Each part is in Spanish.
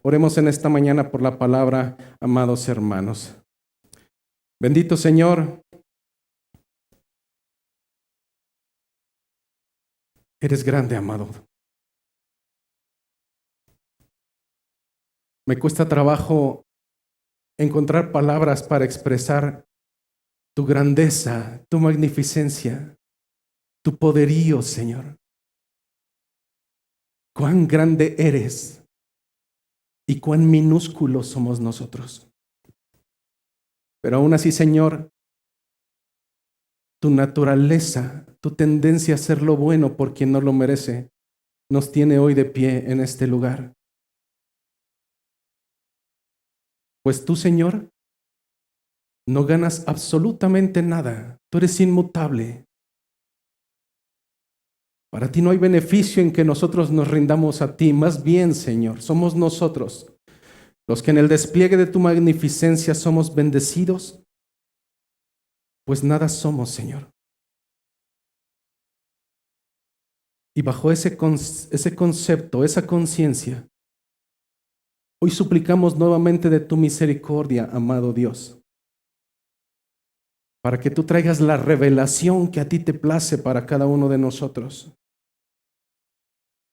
Oremos en esta mañana por la palabra, amados hermanos. Bendito Señor, eres grande, amado. Me cuesta trabajo encontrar palabras para expresar tu grandeza, tu magnificencia, tu poderío, Señor. Cuán grande eres y cuán minúsculos somos nosotros. Pero aún así, Señor, tu naturaleza, tu tendencia a hacer lo bueno por quien no lo merece, nos tiene hoy de pie en este lugar. Pues tú, Señor, no ganas absolutamente nada. Tú eres inmutable. Para ti no hay beneficio en que nosotros nos rindamos a ti. Más bien, Señor, somos nosotros los que en el despliegue de tu magnificencia somos bendecidos, pues nada somos, Señor. Y bajo ese concepto, esa conciencia, hoy suplicamos nuevamente de tu misericordia, amado Dios, para que tú traigas la revelación que a ti te place para cada uno de nosotros.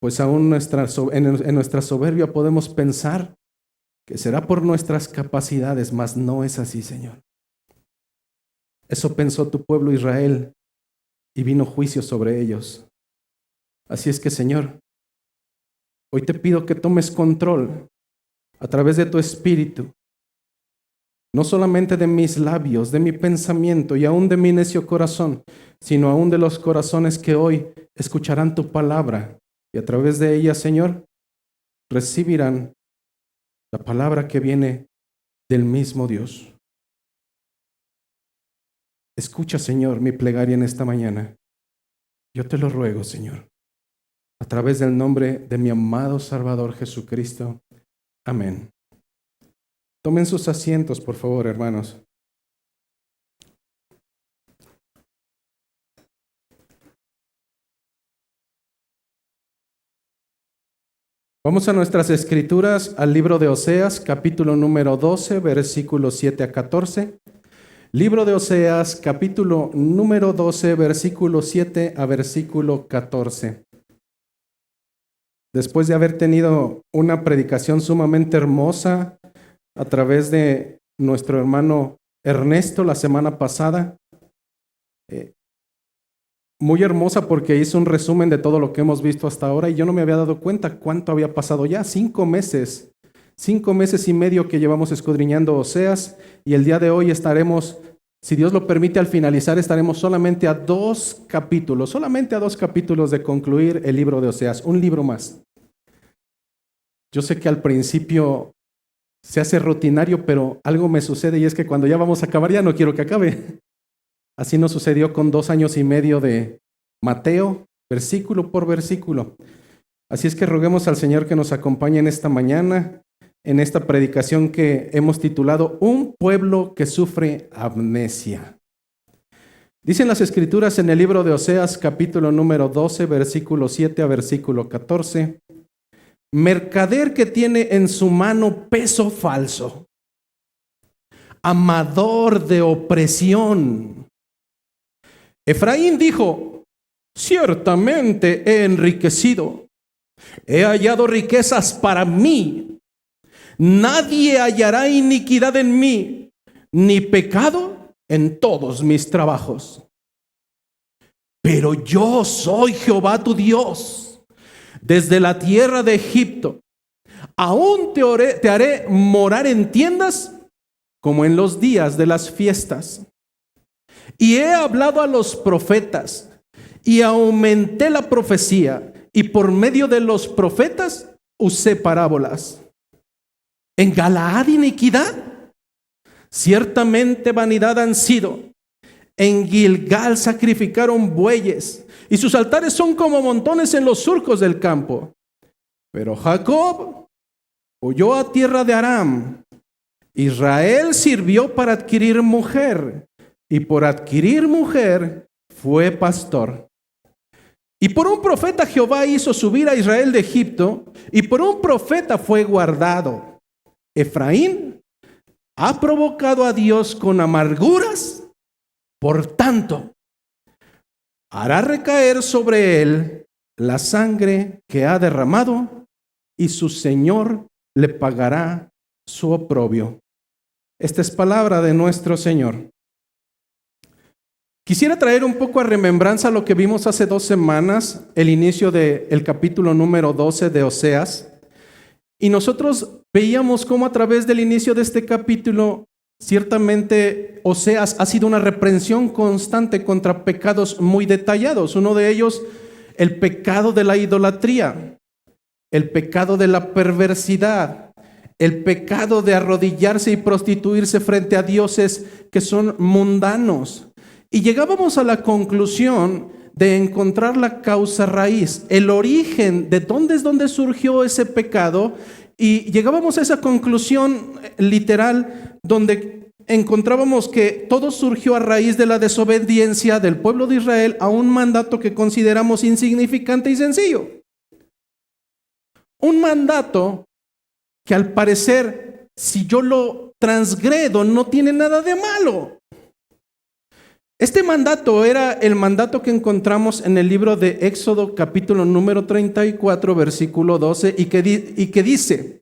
Pues aún en nuestra soberbia podemos pensar que será por nuestras capacidades, mas no es así, Señor. Eso pensó tu pueblo Israel y vino juicio sobre ellos. Así es que, Señor, hoy te pido que tomes control a través de tu espíritu, no solamente de mis labios, de mi pensamiento y aún de mi necio corazón, sino aún de los corazones que hoy escucharán tu palabra y a través de ella, Señor, recibirán la palabra que viene del mismo Dios. Escucha, Señor, mi plegaria en esta mañana. Yo te lo ruego, Señor, a través del nombre de mi amado Salvador Jesucristo. Amén. Tomen sus asientos, por favor, hermanos. Vamos a nuestras escrituras, al libro de Oseas, capítulo número 12, versículos 7 a 14. Libro de Oseas, capítulo número 12, versículo 7 a versículo 14. Después de haber tenido una predicación sumamente hermosa a través de nuestro hermano Ernesto la semana pasada, muy hermosa porque hizo un resumen de todo lo que hemos visto hasta ahora y yo no me había dado cuenta cuánto había pasado ya. 5 meses y medio que llevamos escudriñando Oseas y el día de hoy estaremos, si Dios lo permite, al finalizar estaremos solamente a 2 capítulos de concluir el libro de Oseas, un libro más. Yo sé que al principio se hace rutinario, pero algo me sucede y es que cuando ya vamos a acabar ya no quiero que acabe. Así nos sucedió con 2 años y medio de Mateo, versículo por versículo. Así es que roguemos al Señor que nos acompañe en esta mañana, en esta predicación que hemos titulado Un pueblo que sufre amnesia. Dicen las Escrituras en el libro de Oseas, capítulo número 12, versículo 7 a versículo 14. Mercader que tiene en su mano peso falso, amador de opresión. Efraín dijo, ciertamente he enriquecido, he hallado riquezas para mí. Nadie hallará iniquidad en mí, ni pecado en todos mis trabajos. Pero yo soy Jehová tu Dios, desde la tierra de Egipto. Aún te haré morar en tiendas como en los días de las fiestas. Y he hablado a los profetas y aumenté la profecía y por medio de los profetas usé parábolas. En Galaad iniquidad, ciertamente vanidad han sido. En Gilgal sacrificaron bueyes y sus altares son como montones en los surcos del campo. Pero Jacob huyó a tierra de Aram. Israel sirvió para adquirir mujer y por adquirir mujer fue pastor. Y por un profeta Jehová hizo subir a Israel de Egipto, y por un profeta fue guardado. Efraín ha provocado a Dios con amarguras, por tanto, hará recaer sobre él la sangre que ha derramado, y su Señor le pagará su oprobio. Esta es palabra de nuestro Señor. Quisiera traer un poco a remembranza lo que vimos hace 2 semanas, el inicio del capítulo número 12 de Oseas. Y nosotros veíamos cómo a través del inicio de este capítulo, ciertamente Oseas ha sido una reprensión constante contra pecados muy detallados. Uno de ellos, el pecado de la idolatría, el pecado de la perversidad, el pecado de arrodillarse y prostituirse frente a dioses que son mundanos. Y llegábamos a la conclusión de encontrar la causa raíz, el origen de dónde surgió ese pecado, y llegábamos a esa conclusión literal donde encontrábamos que todo surgió a raíz de la desobediencia del pueblo de Israel a un mandato que consideramos insignificante y sencillo. Un mandato que al parecer, si yo lo transgredo, no tiene nada de malo. Este mandato era el mandato que encontramos en el libro de Éxodo capítulo número 34 versículo 12 y que dice: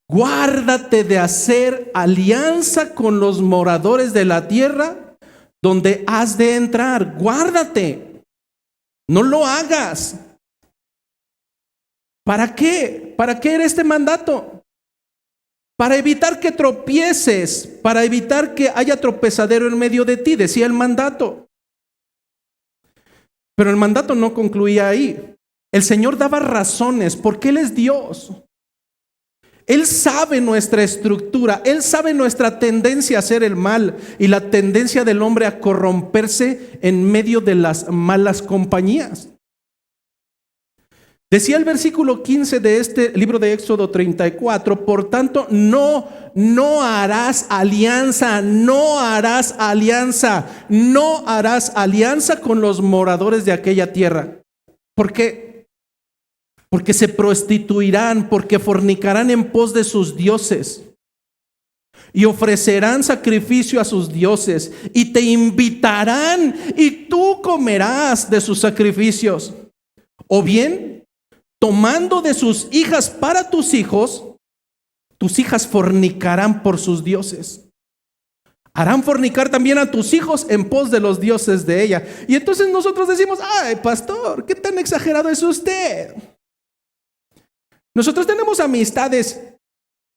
guárdate de hacer alianza con los moradores de la tierra donde has de entrar. Guárdate, no lo hagas. ¿Para qué? ¿Para qué era este mandato? Para evitar que tropieces, para evitar que haya tropezadero en medio de ti, decía el mandato. Pero el mandato no concluía ahí. El Señor daba razones porque Él es Dios. Él sabe nuestra estructura, Él sabe nuestra tendencia a hacer el mal y la tendencia del hombre a corromperse en medio de las malas compañías. Decía el versículo 15 de este libro de Éxodo 34, por tanto, no harás alianza con los moradores de aquella tierra. ¿Por qué? Porque se prostituirán, porque fornicarán en pos de sus dioses y ofrecerán sacrificio a sus dioses y te invitarán y tú comerás de sus sacrificios. O bien, tomando de sus hijas para tus hijos, tus hijas fornicarán por sus dioses. Harán fornicar también a tus hijos en pos de los dioses de ella. Y entonces nosotros decimos: ay, pastor, ¿qué tan exagerado es usted? Nosotros tenemos amistades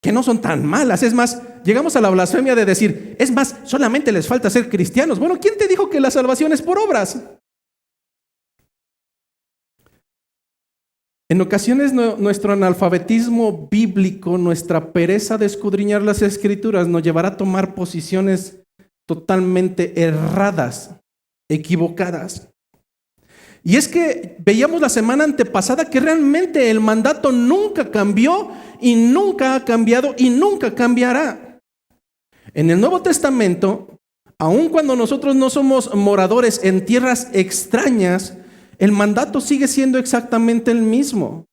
que no son tan malas. Es más, llegamos a la blasfemia de decir: es más, solamente les falta ser cristianos. Bueno, ¿quién te dijo que la salvación es por obras? En ocasiones nuestro analfabetismo bíblico, nuestra pereza de escudriñar las escrituras nos llevará a tomar posiciones totalmente erradas, equivocadas. Y es que veíamos la semana antepasada que realmente el mandato nunca cambió y nunca ha cambiado y nunca cambiará. En el Nuevo Testamento, aun cuando nosotros no somos moradores en tierras extrañas, el mandato sigue siendo exactamente el mismo.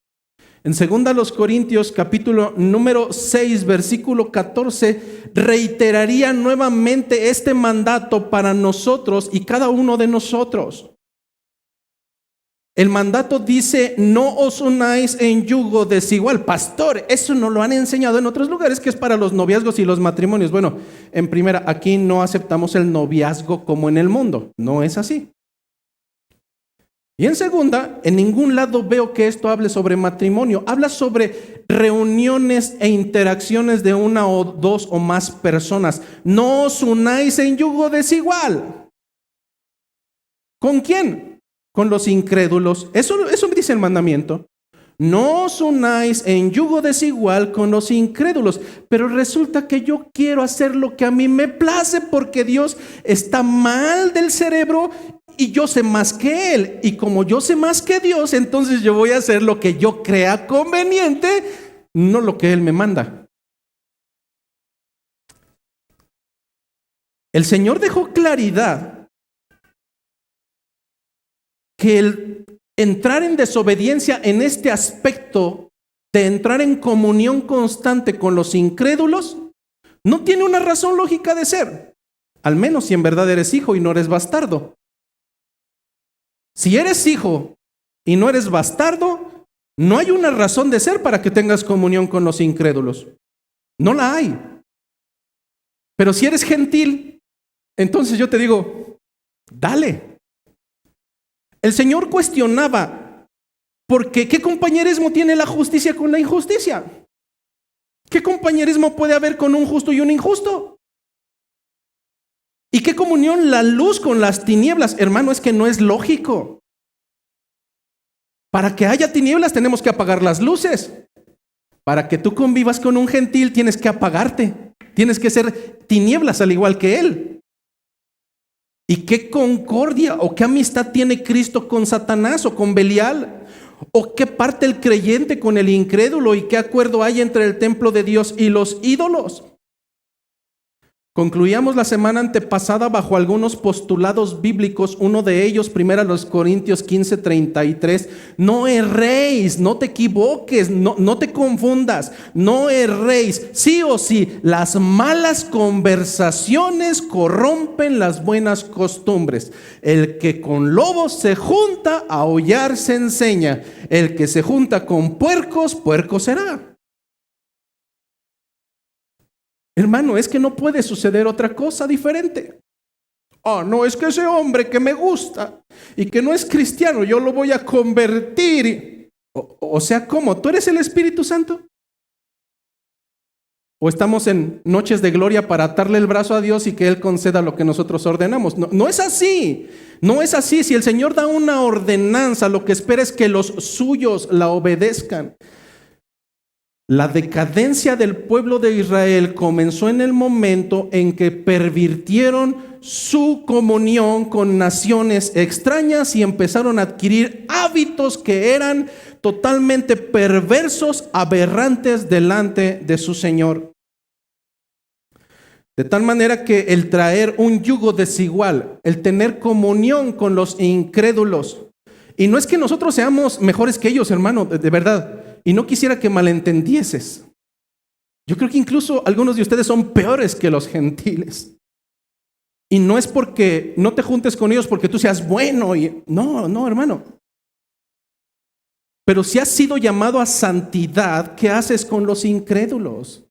En 2 Corintios capítulo número 6 versículo 14 reiteraría nuevamente este mandato para nosotros y cada uno de nosotros. El mandato dice: no os unáis en yugo desigual. Pastor, eso no lo han enseñado en otros lugares, que es para los noviazgos y los matrimonios. Bueno, en primera, aquí no aceptamos el noviazgo como en el mundo. No es así. Y en segunda, en ningún lado veo que esto hable sobre matrimonio. Habla sobre reuniones e interacciones de una o dos o más personas. No os unáis en yugo desigual. ¿Con quién? Con los incrédulos. Eso me dice el mandamiento. No os unáis en yugo desigual con los incrédulos. Pero resulta que yo quiero hacer lo que a mí me place porque Dios está mal del cerebro y yo sé más que Él. Y como yo sé más que Dios, entonces yo voy a hacer lo que yo crea conveniente, no lo que Él me manda. El Señor dejó claridad que entrar en desobediencia en este aspecto de entrar en comunión constante con los incrédulos, no tiene una razón lógica de ser, al menos si en verdad eres hijo y no eres bastardo. Si eres hijo y no eres bastardo, no hay una razón de ser para que tengas comunión con los incrédulos. No la hay. Pero si eres gentil, entonces yo te digo, dale. El Señor cuestionaba, porque ¿qué compañerismo tiene la justicia con la injusticia? ¿Qué compañerismo puede haber con un justo y un injusto? ¿Y qué comunión la luz con las tinieblas? Hermano, es que no es lógico. Para que haya tinieblas tenemos que apagar las luces. Para que tú convivas con un gentil tienes que apagarte. Tienes que ser tinieblas al igual que él. ¿Y qué concordia o qué amistad tiene Cristo con Satanás o con Belial? ¿O qué parte el creyente con el incrédulo? ¿Y qué acuerdo hay entre el templo de Dios y los ídolos? Concluíamos la semana antepasada bajo algunos postulados bíblicos. Uno de ellos, 1 Corintios 15:33. No erréis, no te equivoques, no te confundas, no erréis. Sí o sí, las malas conversaciones corrompen las buenas costumbres. El que con lobos se junta, a aullar se enseña. El que se junta con puercos, puerco será. Hermano, es que no puede suceder otra cosa diferente. No, es que ese hombre que me gusta y que no es cristiano, yo lo voy a convertir. O sea, ¿cómo? ¿Tú eres el Espíritu Santo? ¿O estamos en noches de gloria para atarle el brazo a Dios y que Él conceda lo que nosotros ordenamos? No es así. No es así. Si el Señor da una ordenanza, lo que espera es que los suyos la obedezcan. La decadencia del pueblo de Israel comenzó en el momento en que pervirtieron su comunión con naciones extrañas y empezaron a adquirir hábitos que eran totalmente perversos, aberrantes delante de su Señor. De tal manera que el traer un yugo desigual, el tener comunión con los incrédulos, y no es que nosotros seamos mejores que ellos, hermano, de verdad. Y no quisiera que malentendieses. Yo creo que incluso algunos de ustedes son peores que los gentiles. Y no es porque no te juntes con ellos porque tú seas bueno. No, hermano. Pero si has sido llamado a santidad, ¿qué haces con los incrédulos?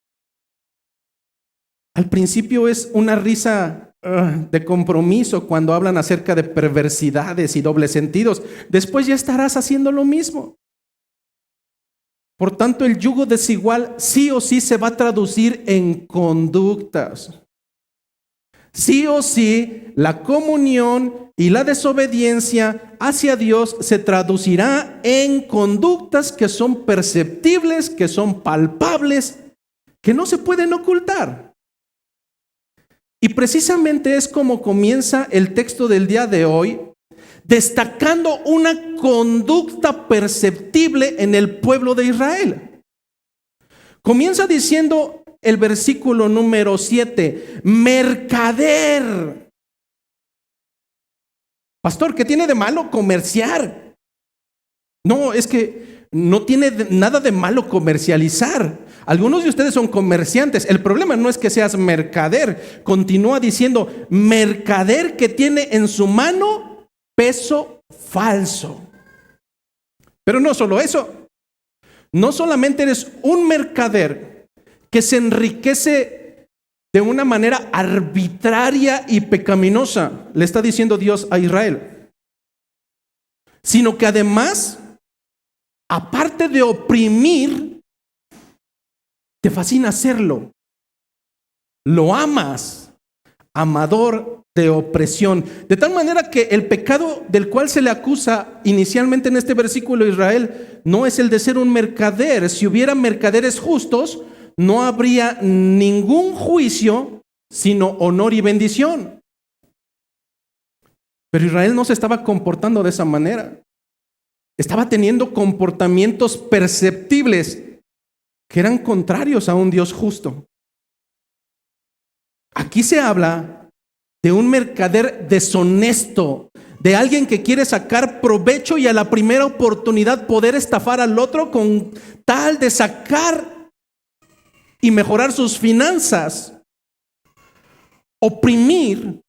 Al principio es una risa de compromiso cuando hablan acerca de perversidades y dobles sentidos. Después ya estarás haciendo lo mismo. Por tanto, el yugo desigual sí o sí se va a traducir en conductas. Sí o sí, la comunión y la desobediencia hacia Dios se traducirá en conductas que son perceptibles, que son palpables, que no se pueden ocultar. Y precisamente es como comienza el texto del día de hoy, destacando una conducta perceptible en el pueblo de Israel. Comienza diciendo el versículo número 7, mercader. Pastor, ¿qué tiene de malo comerciar? No, es que no tiene nada de malo comercializar. Algunos de ustedes son comerciantes. El problema no es que seas mercader. Continúa diciendo, mercader que tiene en su mano peso falso. Pero no solo eso. No solamente eres un mercader que se enriquece de una manera arbitraria y pecaminosa, le está diciendo Dios a Israel, sino que además, aparte de oprimir, te fascina hacerlo. Lo amas, amador de opresión. De tal manera que el pecado del cual se le acusa inicialmente en este versículo a Israel no es el de ser un mercader. Si hubiera mercaderes justos, no habría ningún juicio, sino honor y bendición. Pero Israel no se estaba comportando de esa manera. Estaba teniendo comportamientos perceptibles que eran contrarios a un Dios justo. Aquí se habla de un mercader deshonesto, de alguien que quiere sacar provecho y a la primera oportunidad poder estafar al otro con tal de sacar y mejorar sus finanzas. Oprimir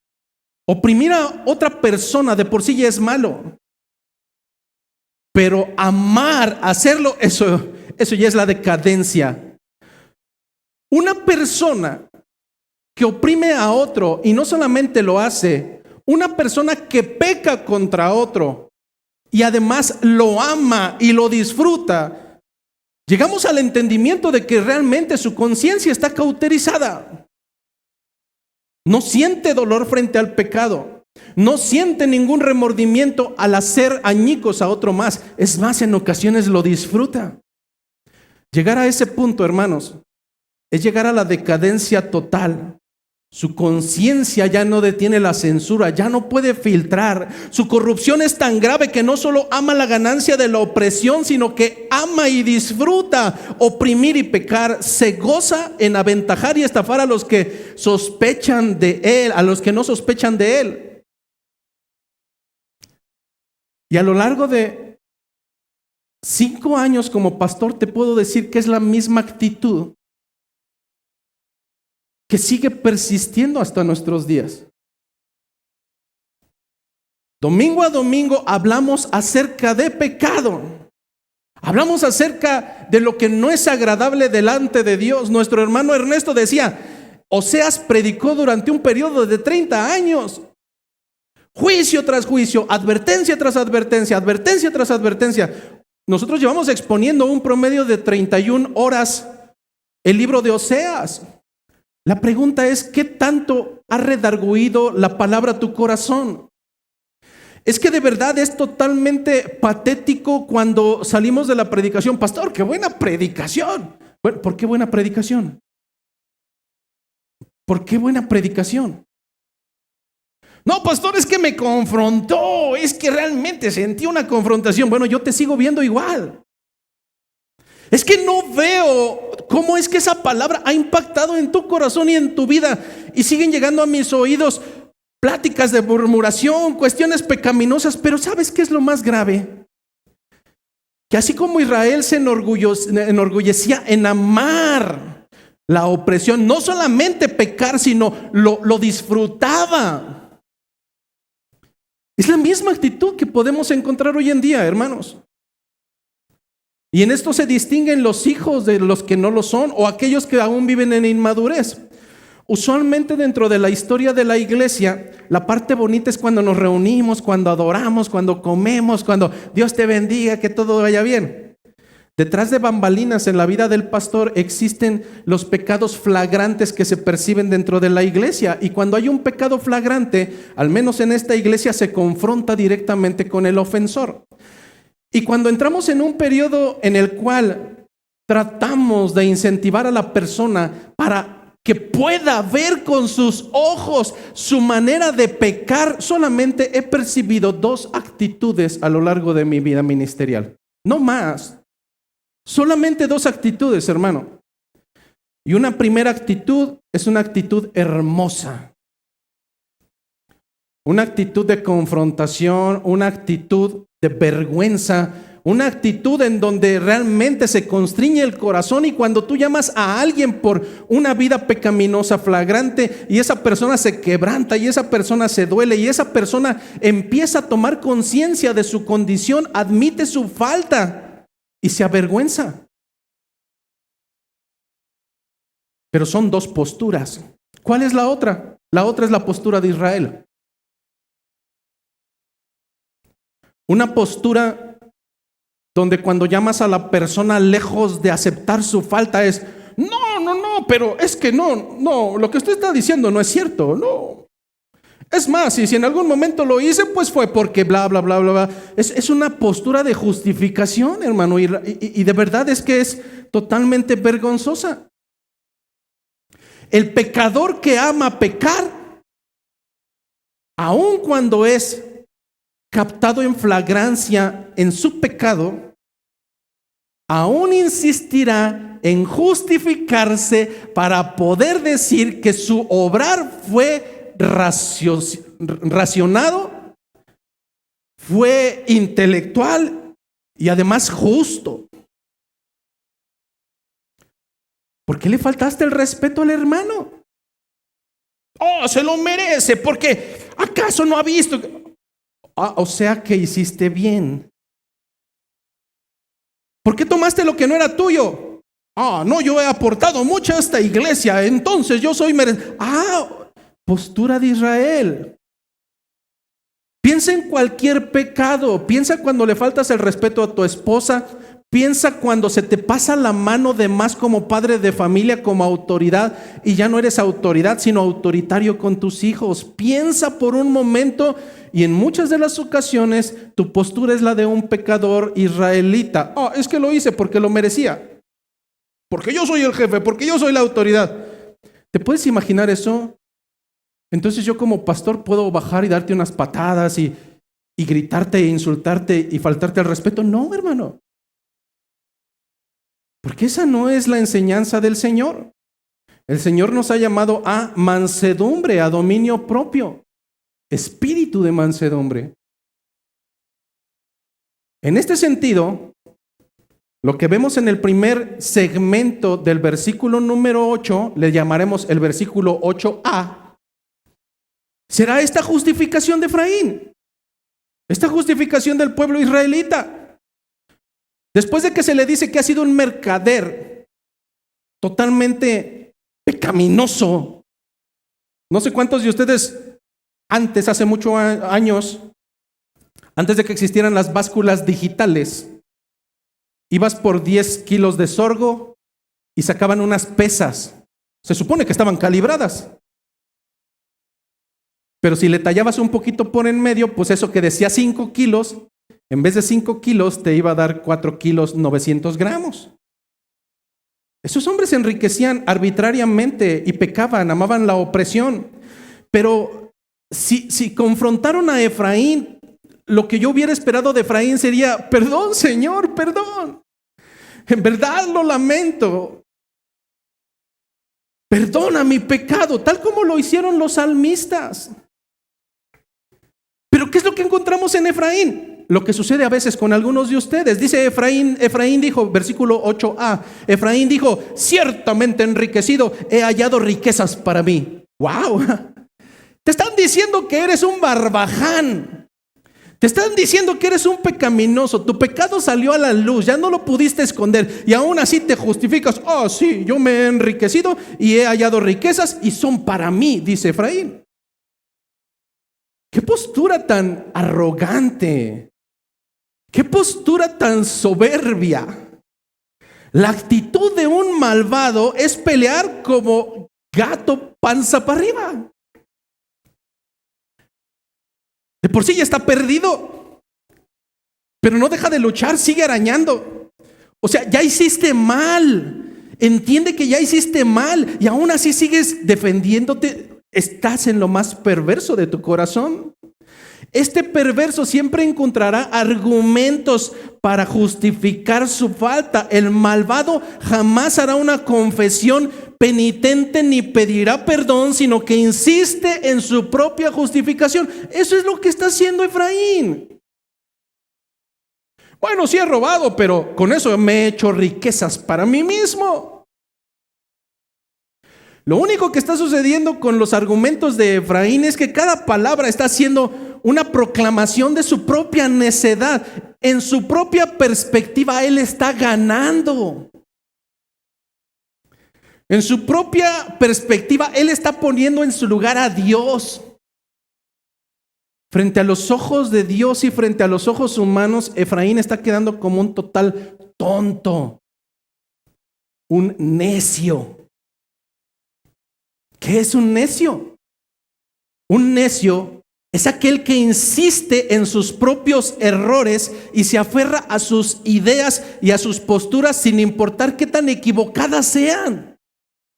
a otra persona de por sí ya es malo. Pero amar, hacerlo, eso ya es la decadencia. Una persona que oprime a otro y no solamente lo hace, una persona que peca contra otro y además lo ama y lo disfruta, llegamos al entendimiento de que realmente su conciencia está cauterizada. No siente dolor frente al pecado. No siente ningún remordimiento al hacer añicos a otro más. Es más, en ocasiones lo disfruta. Llegar a ese punto, hermanos, es llegar a la decadencia total. Su conciencia ya no detiene la censura, ya no puede filtrar. Su corrupción es tan grave que no solo ama la ganancia de la opresión, sino que ama y disfruta oprimir y pecar. Se goza en aventajar y estafar a los que sospechan de él, a los que no sospechan de él. Y a lo largo de 5 años como pastor te puedo decir que es la misma actitud que sigue persistiendo hasta nuestros días. Domingo a domingo hablamos acerca de pecado. Hablamos acerca de lo que no es agradable delante de Dios. Nuestro hermano Ernesto decía, Oseas predicó durante un periodo de 30 años. Juicio tras juicio, advertencia tras advertencia, advertencia tras advertencia. Nosotros llevamos exponiendo un promedio de 31 horas el libro de Oseas. La pregunta es, ¿qué tanto ha redarguido la palabra a tu corazón? Es que de verdad es totalmente patético cuando salimos de la predicación. Pastor, qué buena predicación. Bueno, ¿por qué buena predicación? ¿Por qué buena predicación? No, pastor, es que me confrontó. Es que realmente sentí una confrontación. Bueno, yo te sigo viendo igual. Es que no veo cómo es que esa palabra ha impactado en tu corazón y en tu vida. Y siguen llegando a mis oídos pláticas de murmuración, cuestiones pecaminosas. Pero ¿sabes qué es lo más grave? Que así como Israel se enorgullecía en amar la opresión, no solamente pecar, sino lo disfrutaba. Es la misma actitud que podemos encontrar hoy en día, hermanos. Y en esto se distinguen los hijos de los que no lo son o aquellos que aún viven en inmadurez. Usualmente dentro de la historia de la iglesia, la parte bonita es cuando nos reunimos, cuando adoramos, cuando comemos, cuando Dios te bendiga, que todo vaya bien. Detrás de bambalinas en la vida del pastor existen los pecados flagrantes que se perciben dentro de la iglesia. Y cuando hay un pecado flagrante, al menos en esta iglesia, se confronta directamente con el ofensor. Y cuando entramos en un periodo en el cual tratamos de incentivar a la persona para que pueda ver con sus ojos su manera de pecar, solamente he percibido 2 actitudes a lo largo de mi vida ministerial. No más. Solamente 2 actitudes, hermano. Y una primera actitud es una actitud hermosa. Una actitud de confrontación, una actitud de vergüenza, una actitud en donde realmente se constriñe el corazón. Y cuando tú llamas a alguien por una vida pecaminosa flagrante y esa persona se quebranta y esa persona se duele y esa persona empieza a tomar conciencia de su condición, admite su falta y se avergüenza. Pero son 2 posturas. ¿Cuál es la otra? La otra es la postura de Israel. Una postura donde cuando llamas a la persona lejos de aceptar su falta es, no, pero es que no, lo que usted está diciendo no es cierto, no. Es más, y si en algún momento lo hice, pues fue porque bla, bla, bla, bla, bla. Es una postura de justificación, hermano, y de verdad es que es totalmente vergonzosa. El pecador que ama pecar, aun cuando es captado en flagrancia en su pecado, aún insistirá en justificarse para poder decir que su obrar fue racionado fue intelectual y además justo. ¿Por qué le faltaste el respeto al hermano? Oh, se lo merece, porque ¿acaso no ha visto? O sea que hiciste bien. ¿Por qué tomaste lo que no era tuyo? No, yo he aportado mucho a esta iglesia, entonces yo soy merecedor. Postura de Israel. Piensa en cualquier pecado. Piensa cuando le faltas el respeto a tu esposa. Piensa cuando se te pasa la mano de más como padre de familia, como autoridad, y ya no eres autoridad, sino autoritario con tus hijos. Piensa por un momento, y en muchas de las ocasiones tu postura es la de un pecador israelita. Es que lo hice porque lo merecía, porque yo soy el jefe, porque yo soy la autoridad. ¿Te puedes imaginar eso? Entonces yo como pastor puedo bajar y darte unas patadas y gritarte e insultarte y faltarte al respeto. No, hermano. Porque esa no es la enseñanza del Señor. El Señor nos ha llamado a mansedumbre, a dominio propio, espíritu de mansedumbre. En este sentido, lo que vemos en el primer segmento del versículo número 8, le llamaremos el versículo 8a, será esta justificación de Efraín, esta justificación del pueblo israelita. Después de que se le dice que ha sido un mercader totalmente pecaminoso. No sé cuántos de ustedes antes, hace muchos años, antes de que existieran las básculas digitales, ibas por 10 kilos de sorgo y sacaban unas pesas. Se supone que estaban calibradas. Pero si le tallabas un poquito por en medio, pues eso que decía 5 kilos, en vez de 5 kilos, te iba a dar 4 kilos 900 gramos. Esos hombres se enriquecían arbitrariamente y pecaban, amaban la opresión. Pero si confrontaron a Efraín, lo que yo hubiera esperado de Efraín sería: perdón, Señor, perdón. En verdad lo lamento. Perdona mi pecado, tal como lo hicieron los salmistas. Pero ¿qué es lo que encontramos en Efraín? Lo que sucede a veces con algunos de ustedes. Dice Efraín dijo, versículo 8a, Efraín dijo: ciertamente enriquecido, he hallado riquezas para mí. ¡Wow! Te están diciendo que eres un barbaján. Te están diciendo que eres un pecaminoso. Tu pecado salió a la luz, ya no lo pudiste esconder, y aún así te justificas. Sí, yo me he enriquecido y he hallado riquezas y son para mí, dice Efraín. ¡Qué postura tan arrogante! ¡Qué postura tan soberbia! La actitud de un malvado es pelear como gato panza para arriba. De por sí ya está perdido, pero no deja de luchar, sigue arañando. O sea, ya hiciste mal. Entiende que ya hiciste mal y aún así sigues defendiéndote. Estás en lo más perverso de tu corazón. Este perverso siempre encontrará argumentos para justificar su falta. El malvado jamás hará una confesión penitente ni pedirá perdón, sino que insiste en su propia justificación. Eso es lo que está haciendo Efraín. Bueno, sí he robado, pero con eso me he hecho riquezas para mí mismo. Lo único que está sucediendo con los argumentos de Efraín es que cada palabra está haciendo una proclamación de su propia necedad. En su propia perspectiva, él está ganando. En su propia perspectiva, él está poniendo en su lugar a Dios. Frente a los ojos de Dios y frente a los ojos humanos, Efraín está quedando como un total tonto, un necio. ¿Qué es un necio? Un necio es aquel que insiste en sus propios errores y se aferra a sus ideas y a sus posturas sin importar qué tan equivocadas sean.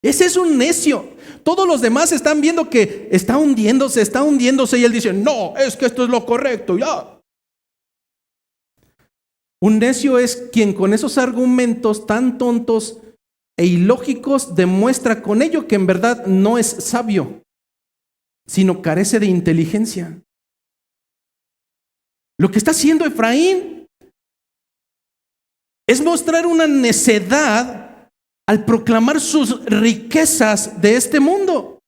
Ese es un necio. Todos los demás están viendo que está hundiéndose y él dice: no, es que esto es lo correcto, ya. Un necio es quien con esos argumentos tan tontos e ilógicos demuestra con ello que en verdad no es sabio, sino carece de inteligencia. Lo que está haciendo Efraín es mostrar una necedad al proclamar sus riquezas de este mundo.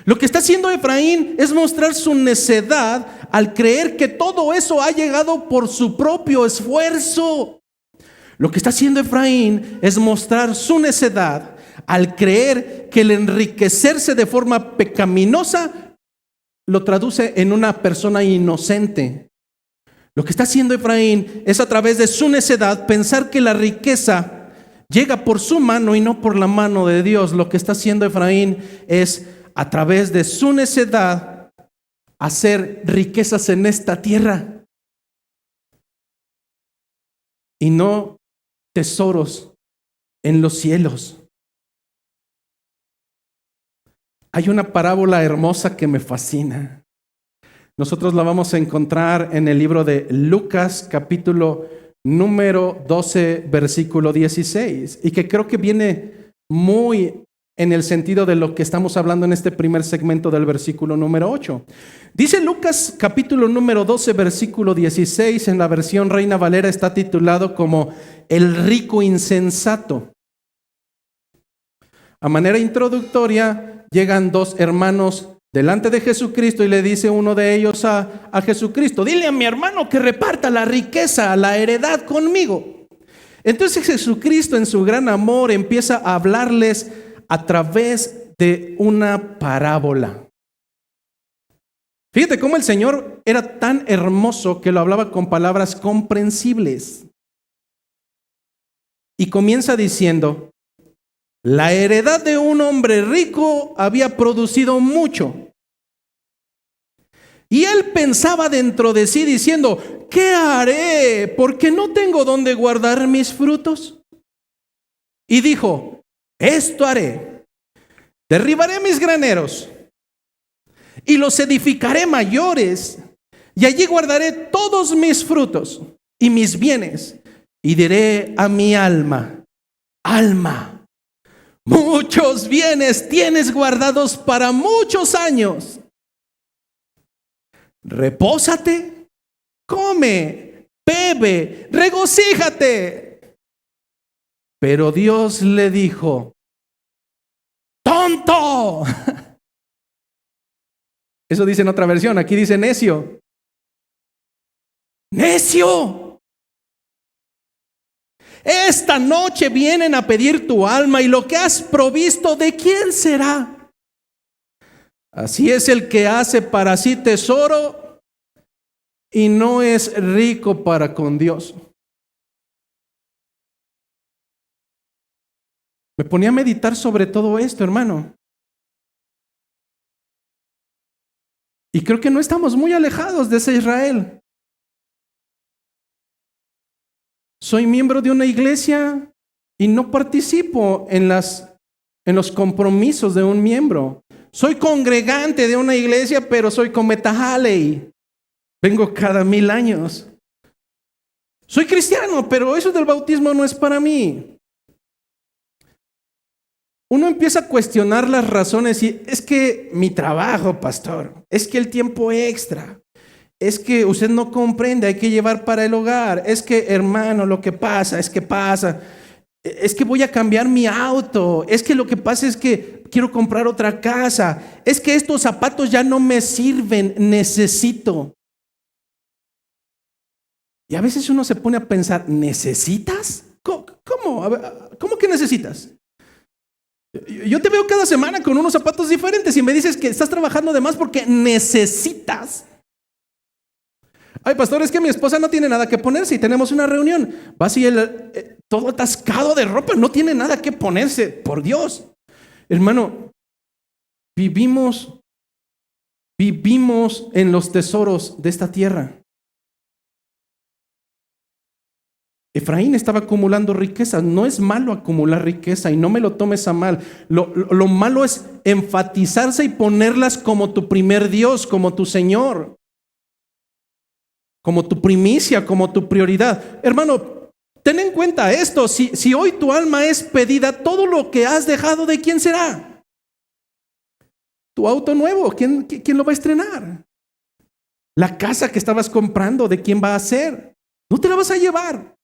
Lo que está haciendo Efraín es mostrar su necedad al creer que todo eso ha llegado por su propio esfuerzo. Lo que está haciendo Efraín es mostrar su necedad al creer que el enriquecerse de forma pecaminosa lo traduce en una persona inocente. Lo que está haciendo Efraín es, a través de su necedad, pensar que la riqueza llega por su mano y no por la mano de Dios. Lo que está haciendo Efraín es, a través de su necedad, hacer riquezas en esta tierra y no tesoros en los cielos. Hay una parábola hermosa que me fascina. Nosotros la vamos a encontrar en el libro de Lucas, capítulo número 12, versículo 16, y que creo que viene muy en el sentido de lo que estamos hablando en este primer segmento del versículo número 8. Dice Lucas, capítulo número 12, versículo 16, en la versión Reina Valera está titulado como El rico insensato. A manera introductoria, llegan dos hermanos delante de Jesucristo y le dice uno de ellos a Jesucristo: dile a mi hermano que reparta la riqueza, la heredad conmigo. Entonces Jesucristo, en su gran amor, empieza a hablarles a través de una parábola. Fíjate cómo el Señor era tan hermoso que lo hablaba con palabras comprensibles. Y comienza diciendo: la heredad de un hombre rico había producido mucho. Y él pensaba dentro de sí diciendo: ¿qué haré? Porque no tengo dónde guardar mis frutos. Y dijo: esto haré. Derribaré mis graneros y los edificaré mayores, y allí guardaré todos mis frutos y mis bienes. Y diré a mi alma: alma, muchos bienes tienes guardados para muchos años. Repósate, come, bebe, regocíjate. Pero Dios le dijo: ¡tonto! Eso dice en otra versión, aquí dice necio. ¡Necio! Esta noche vienen a pedir tu alma, y lo que has provisto, ¿de quién será? Así es el que hace para sí tesoro y no es rico para con Dios. Me ponía a meditar sobre todo esto, hermano. Y creo que no estamos muy alejados de ese Israel. Soy miembro de una iglesia y no participo en los compromisos de un miembro. Soy congregante de una iglesia, pero soy cometa Halley. Vengo cada 1000 años. Soy cristiano, pero eso del bautismo no es para mí. Uno empieza a cuestionar las razones y es que mi trabajo, pastor, es que el tiempo extra, es que usted no comprende, hay que llevar para el hogar, es que hermano, lo que pasa, es que voy a cambiar mi auto, es que lo que pasa es que quiero comprar otra casa, es que estos zapatos ya no me sirven, necesito. Y a veces uno se pone a pensar: ¿necesitas? ¿Cómo? ¿Cómo que necesitas? Yo te veo cada semana con unos zapatos diferentes y me dices que estás trabajando de más porque necesitas. Ay, pastor, es que mi esposa no tiene nada que ponerse y tenemos una reunión. Vas y él todo atascado de ropa, no tiene nada que ponerse. Por Dios, hermano, vivimos en los tesoros de esta tierra. Efraín estaba acumulando riqueza. No es malo acumular riqueza, y no me lo tomes a mal. Lo malo es enfatizarse y ponerlas como tu primer Dios, como tu Señor, como tu primicia, como tu prioridad. Hermano, ten en cuenta esto: si hoy tu alma es pedida, todo lo que has dejado, ¿de quién será? Tu auto nuevo, ¿quién lo va a estrenar? La casa que estabas comprando, ¿de quién va a ser? No te la vas a llevar.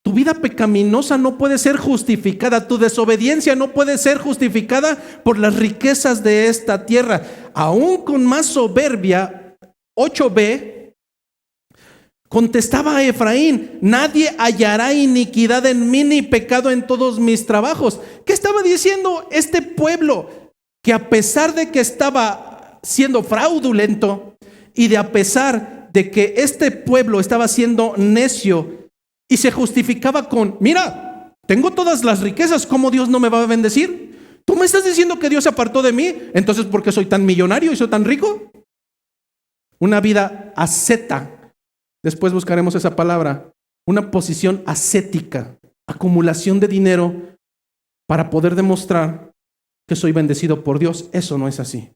Tu vida pecaminosa no puede ser justificada, tu desobediencia no puede ser justificada por las riquezas de esta tierra. Aún con más soberbia, 8b, contestaba a Efraín: nadie hallará iniquidad en mí ni pecado en todos mis trabajos. ¿Qué estaba diciendo este pueblo? Que a pesar de que estaba siendo fraudulento y de a pesar de que este pueblo estaba siendo necio y se justificaba con: mira, tengo todas las riquezas, ¿cómo Dios no me va a bendecir? ¿Tú me estás diciendo que Dios se apartó de mí? Entonces, ¿por qué soy tan millonario y soy tan rico? Una vida asceta. Después buscaremos esa palabra. Una posición ascética, acumulación de dinero para poder demostrar que soy bendecido por Dios. Eso no es así.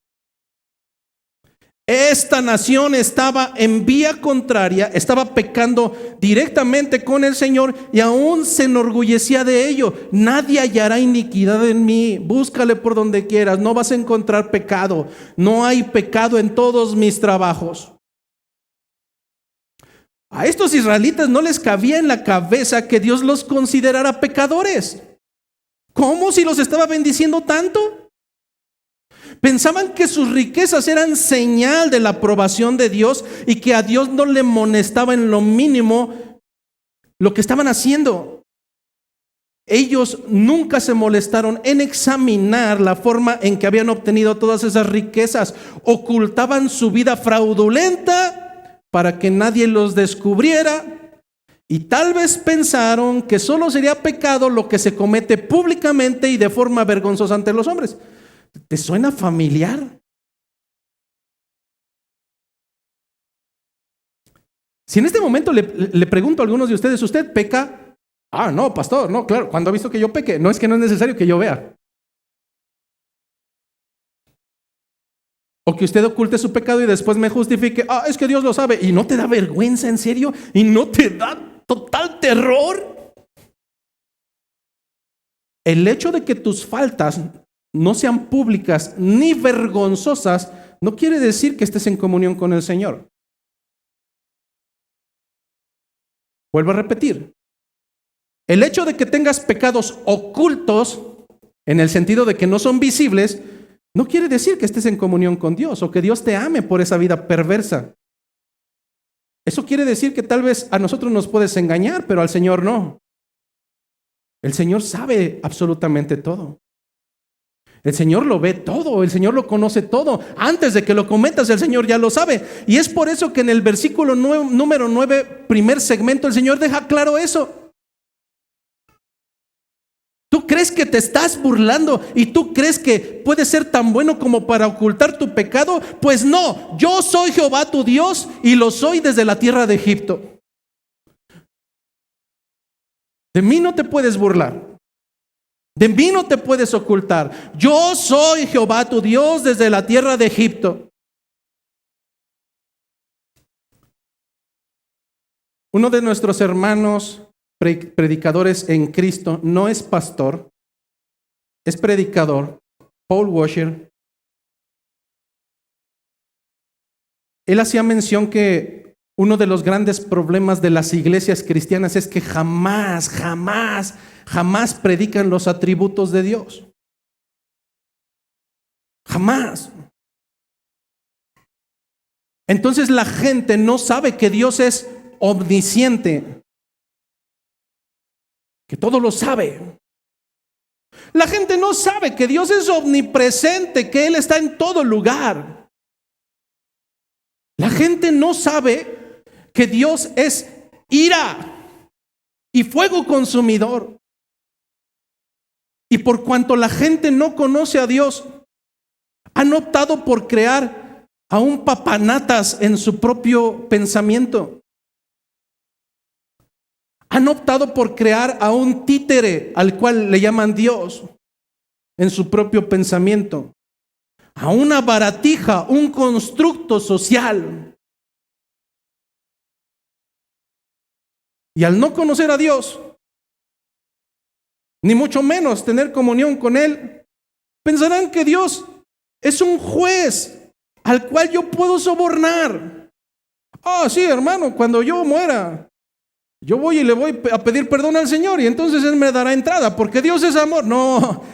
Esta nación estaba en vía contraria, estaba pecando directamente con el Señor y aún se enorgullecía de ello. Nadie hallará iniquidad en mí. Búscale por donde quieras, no vas a encontrar pecado. No hay pecado en todos mis trabajos. A estos israelitas no les cabía en la cabeza que Dios los considerara pecadores. ¿Cómo si los estaba bendiciendo tanto? Pensaban que sus riquezas eran señal de la aprobación de Dios y que a Dios no le molestaba en lo mínimo lo que estaban haciendo. Ellos nunca se molestaron en examinar la forma en que habían obtenido todas esas riquezas. Ocultaban su vida fraudulenta para que nadie los descubriera y tal vez pensaron que solo sería pecado lo que se comete públicamente y de forma vergonzosa ante los hombres. ¿Te suena familiar? Si en este momento le pregunto a algunos de ustedes: ¿usted peca? Ah, no, pastor, no, claro. ¿Cuándo ha visto que yo peque? No, es que no es necesario que yo vea. O que usted oculte su pecado y después me justifique: ah, es que Dios lo sabe. ¿Y no te da vergüenza, en serio? ¿Y no te da total terror? El hecho de que tus faltas no sean públicas ni vergonzosas no quiere decir que estés en comunión con el Señor. Vuelvo a repetir. El hecho de que tengas pecados ocultos, en el sentido de que no son visibles, no quiere decir que estés en comunión con Dios o que Dios te ame por esa vida perversa. Eso quiere decir que tal vez a nosotros nos puedes engañar, pero al Señor no. El Señor sabe absolutamente todo. El Señor lo ve todo, el Señor lo conoce todo. Antes de que lo cometas, el Señor ya lo sabe. Y es por eso que en el versículo número 9, primer segmento, el Señor deja claro eso. ¿Tú crees que te estás burlando y tú crees que puedes ser tan bueno como para ocultar tu pecado? Pues no, yo soy Jehová tu Dios y lo soy desde la tierra de Egipto. De mí no te puedes burlar. De mí no te puedes ocultar. Yo soy Jehová tu Dios desde la tierra de Egipto. Uno de nuestros hermanos predicadores en Cristo no es pastor, es predicador, Paul Washer. Él hacía mención que uno de los grandes problemas de las iglesias cristianas es que jamás predican los atributos de Dios. Jamás. Entonces la gente no sabe que Dios es omnisciente, que todo lo sabe. La gente no sabe que Dios es omnipresente, que Él está en todo lugar. La gente no sabe que Dios es ira y fuego consumidor. Y por cuanto la gente no conoce a Dios, han optado por crear a un papanatas en su propio pensamiento. Han optado por crear a un títere al cual le llaman Dios en su propio pensamiento. A una baratija, un constructo social. Y al no conocer a Dios, ni mucho menos tener comunión con Él, pensarán que Dios es un juez al cual yo puedo sobornar. Ah, sí, hermano, cuando yo muera, yo voy y le voy a pedir perdón al Señor y entonces Él me dará entrada, porque Dios es amor. No,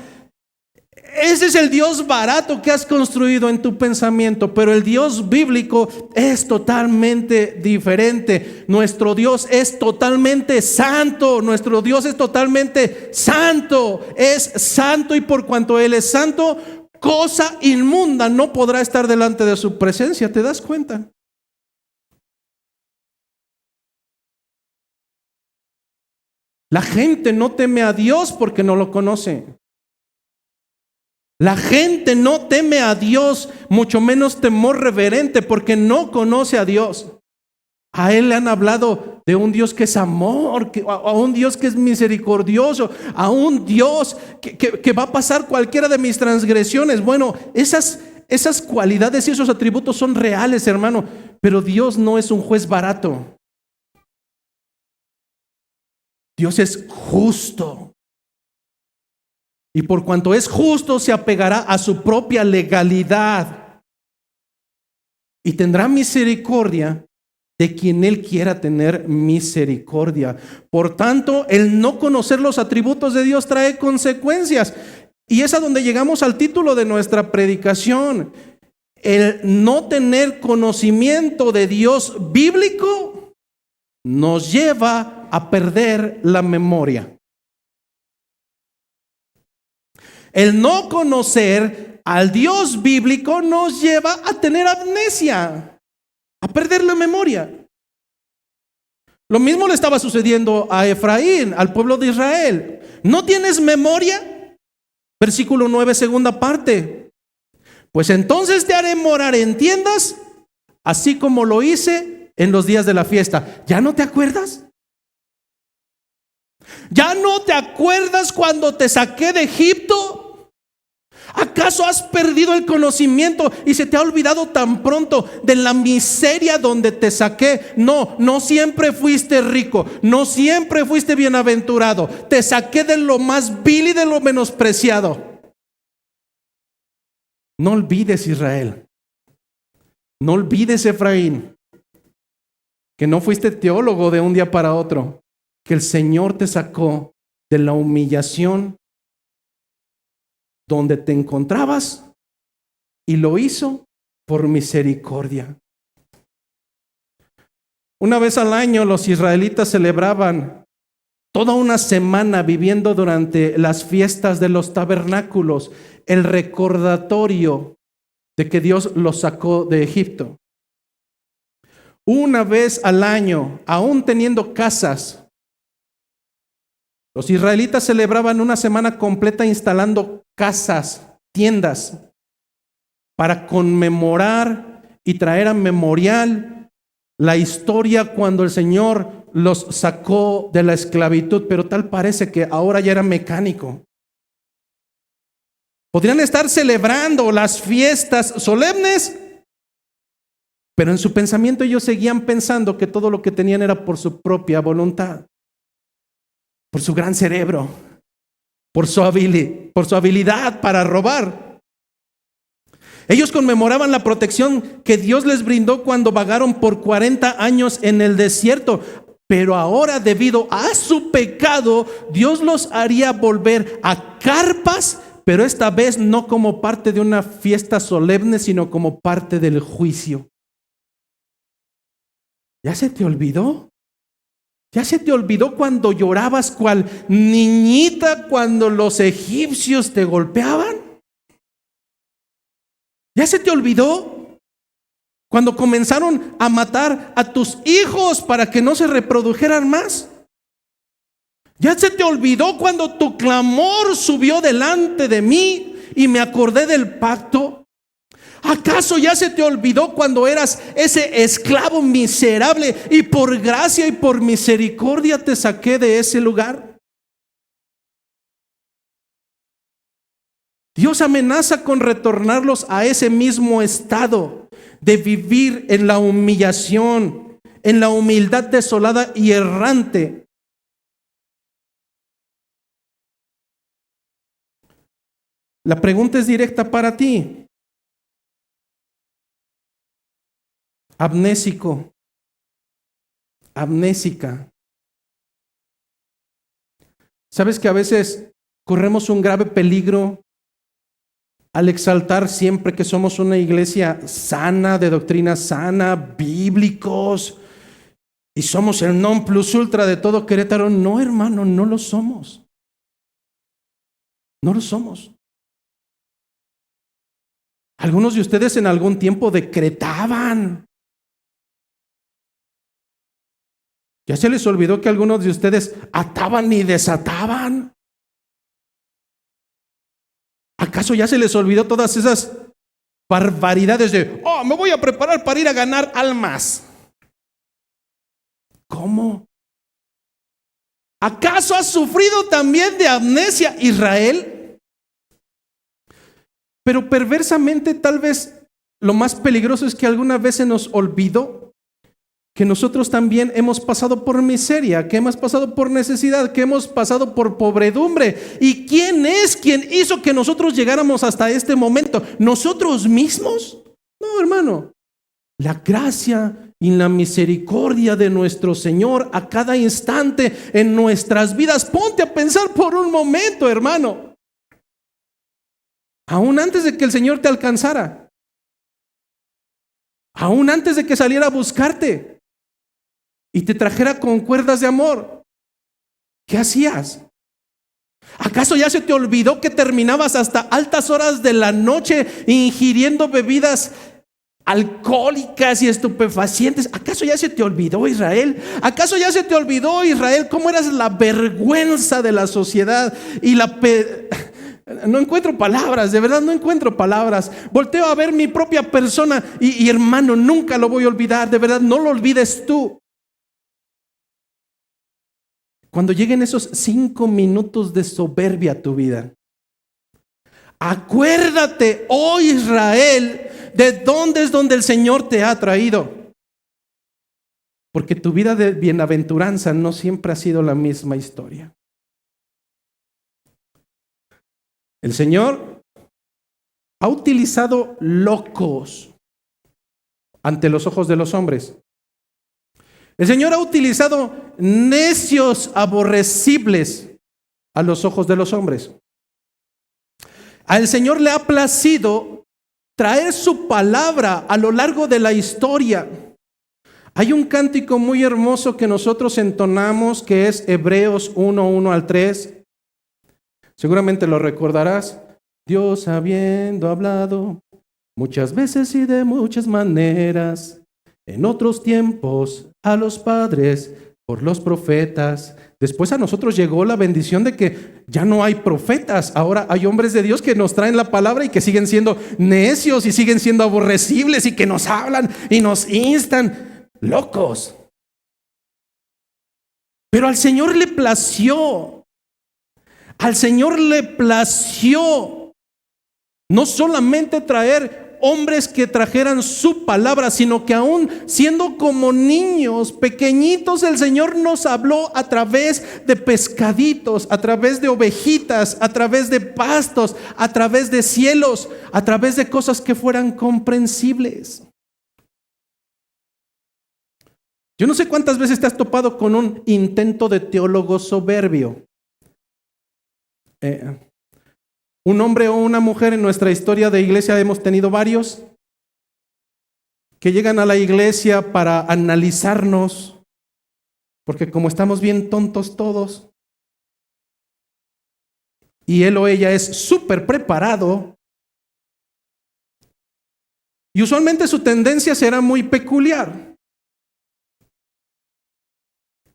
ese es el Dios barato que has construido en tu pensamiento, pero el Dios bíblico es totalmente diferente. Nuestro Dios es totalmente santo, nuestro Dios es totalmente santo, es santo, y por cuanto Él es santo, cosa inmunda no podrá estar delante de su presencia. ¿Te das cuenta? La gente no teme a Dios porque no lo conoce. La gente no teme a Dios, mucho menos temor reverente, porque no conoce a Dios. A Él le han hablado de un Dios que es amor, a un Dios que es misericordioso, a un Dios que va a pasar cualquiera de mis transgresiones. Bueno, esas cualidades y esos atributos son reales, hermano, pero Dios no es un juez barato. Dios es justo. Y por cuanto es justo, se apegará a su propia legalidad y tendrá misericordia de quien Él quiera tener misericordia. Por tanto, el no conocer los atributos de Dios trae consecuencias. Y es a donde llegamos al título de nuestra predicación. El no tener conocimiento de Dios bíblico nos lleva a perder la memoria. El no conocer al Dios bíblico nos lleva a tener amnesia, a perder la memoria. Lo mismo le estaba sucediendo a Efraín, al pueblo de Israel. ¿No tienes memoria? Versículo 9, segunda parte. Pues entonces te haré morar en tiendas, así como lo hice en los días de la fiesta. ¿Ya no te acuerdas? ¿Ya no te acuerdas cuando te saqué de Egipto? ¿Acaso has perdido el conocimiento y se te ha olvidado tan pronto de la miseria donde te saqué? No, no siempre fuiste rico, no siempre fuiste bienaventurado. Te saqué de lo más vil y de lo menospreciado. No olvides, Israel. No olvides, Efraín, que no fuiste teólogo de un día para otro, que el Señor te sacó de la humillación donde te encontrabas y lo hizo por misericordia. Una vez al año los israelitas celebraban toda una semana, viviendo durante las fiestas de los tabernáculos, el recordatorio de que Dios los sacó de Egipto. Una vez al año, aún teniendo casas, los israelitas celebraban una semana completa instalando casas, tiendas, para conmemorar y traer a memorial la historia cuando el Señor los sacó de la esclavitud. Pero tal parece que ahora ya era mecánico. Podrían estar celebrando las fiestas solemnes, pero en su pensamiento ellos seguían pensando que todo lo que tenían era por su propia voluntad, por su gran cerebro, por su habilidad para robar. Ellos conmemoraban la protección que Dios les brindó cuando vagaron por 40 años en el desierto. Pero ahora, debido a su pecado, Dios los haría volver a carpas, pero esta vez no como parte de una fiesta solemne, sino como parte del juicio. ¿Ya se te olvidó? ¿Ya se te olvidó cuando llorabas cual niñita cuando los egipcios te golpeaban? ¿Ya se te olvidó cuando comenzaron a matar a tus hijos para que no se reprodujeran más? ¿Ya se te olvidó cuando tu clamor subió delante de mí y me acordé del pacto? ¿Acaso ya se te olvidó cuando eras ese esclavo miserable y por gracia y por misericordia te saqué de ese lugar? Dios amenaza con retornarlos a ese mismo estado de vivir en la humillación, en la humildad desolada y errante. La pregunta es directa para ti. amnésico, amnésica. ¿Sabes que a veces corremos un grave peligro al exaltar siempre que somos una iglesia sana, de doctrina sana, bíblicos, y somos el non plus ultra de todo Querétaro? No, hermano, no lo somos. No lo somos. Algunos de ustedes en algún tiempo decretaban. ¿Ya se les olvidó que algunos de ustedes ataban y desataban? ¿Acaso ya se les olvidó todas esas barbaridades de, me voy a preparar para ir a ganar almas? ¿Cómo? ¿Acaso has sufrido también de amnesia, Israel? Pero perversamente, tal vez lo más peligroso es que alguna vez se nos olvidó que nosotros también hemos pasado por miseria, que hemos pasado por necesidad, que hemos pasado por pobredumbre. ¿Y quién es quien hizo que nosotros llegáramos hasta este momento? ¿Nosotros mismos? No, hermano. La gracia y la misericordia de nuestro Señor a cada instante en nuestras vidas. Ponte a pensar por un momento, hermano. Aún antes de que el Señor te alcanzara, aún antes de que saliera a buscarte y te trajera con cuerdas de amor, ¿qué hacías? ¿Acaso ya se te olvidó que terminabas hasta altas horas de la noche ingiriendo bebidas alcohólicas y estupefacientes? ¿Acaso ya se te olvidó, Israel? ¿Acaso ya se te olvidó, Israel, cómo eras la vergüenza de la sociedad y no encuentro palabras, de verdad no encuentro palabras. Volteo a ver mi propia persona y hermano, nunca lo voy a olvidar, de verdad, no lo olvides tú. Cuando lleguen esos 5 minutos de soberbia a tu vida, acuérdate, oh Israel, de dónde es donde el Señor te ha traído. Porque tu vida de bienaventuranza no siempre ha sido la misma historia. El Señor ha utilizado locos ante los ojos de los hombres. El Señor ha utilizado necios aborrecibles a los ojos de los hombres. Al Señor le ha placido traer su palabra a lo largo de la historia. Hay un cántico muy hermoso que nosotros entonamos que es Hebreos 1:1-3. Seguramente lo recordarás. Dios habiendo hablado muchas veces y de muchas maneras en otros tiempos a los padres por los profetas. Después a nosotros llegó la bendición de que ya no hay profetas. Ahora hay hombres de Dios que nos traen la palabra y que siguen siendo necios y siguen siendo aborrecibles y que nos hablan y nos instan. Locos. Pero al Señor le plació. Al Señor le plació no solamente traer hombres que trajeran su palabra, sino que aún siendo como niños pequeñitos, el Señor nos habló a través de pescaditos, a través de ovejitas, a través de pastos, a través de cielos, a través de cosas que fueran comprensibles. Yo no sé cuántas veces te has topado con un intento de teólogo soberbio. Un hombre o una mujer en nuestra historia de iglesia hemos tenido varios que llegan a la iglesia para analizarnos, porque como estamos bien tontos todos, y él o ella es súper preparado, y usualmente su tendencia será muy peculiar.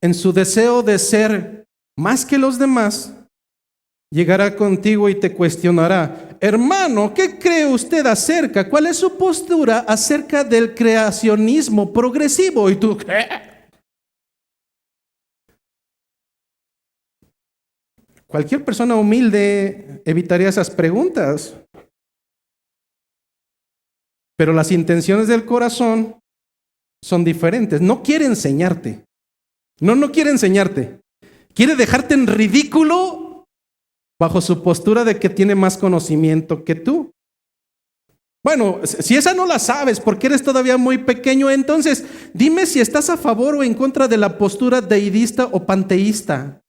En su deseo de ser más que los demás, llegará contigo y te cuestionará: hermano, ¿qué cree usted acerca? ¿Cuál es su postura acerca del creacionismo progresivo? Y tú, ¿qué? Cualquier persona humilde evitaría esas preguntas. Pero las intenciones del corazón son diferentes. No quiere enseñarte. No quiere enseñarte. Quiere dejarte en ridículo bajo su postura de que tiene más conocimiento que tú. Bueno, si esa no la sabes porque eres todavía muy pequeño, entonces dime si estás a favor o en contra de la postura deidista o panteísta.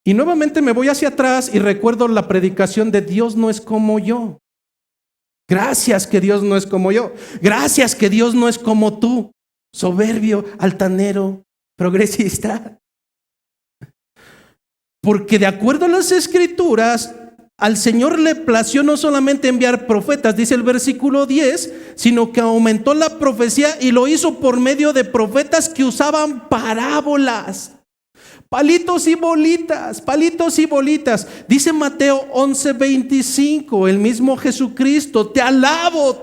Y nuevamente me voy hacia atrás y recuerdo la predicación de Dios no es como yo. Gracias que Dios no es como yo. Gracias que Dios no es como tú, soberbio, altanero, progresista. Porque de acuerdo a las Escrituras, al Señor le plació no solamente enviar profetas, dice el versículo 10, sino que aumentó la profecía y lo hizo por medio de profetas que usaban parábolas. Palitos y bolitas, palitos y bolitas. Dice Mateo 11:25, el mismo Jesucristo: te alabo,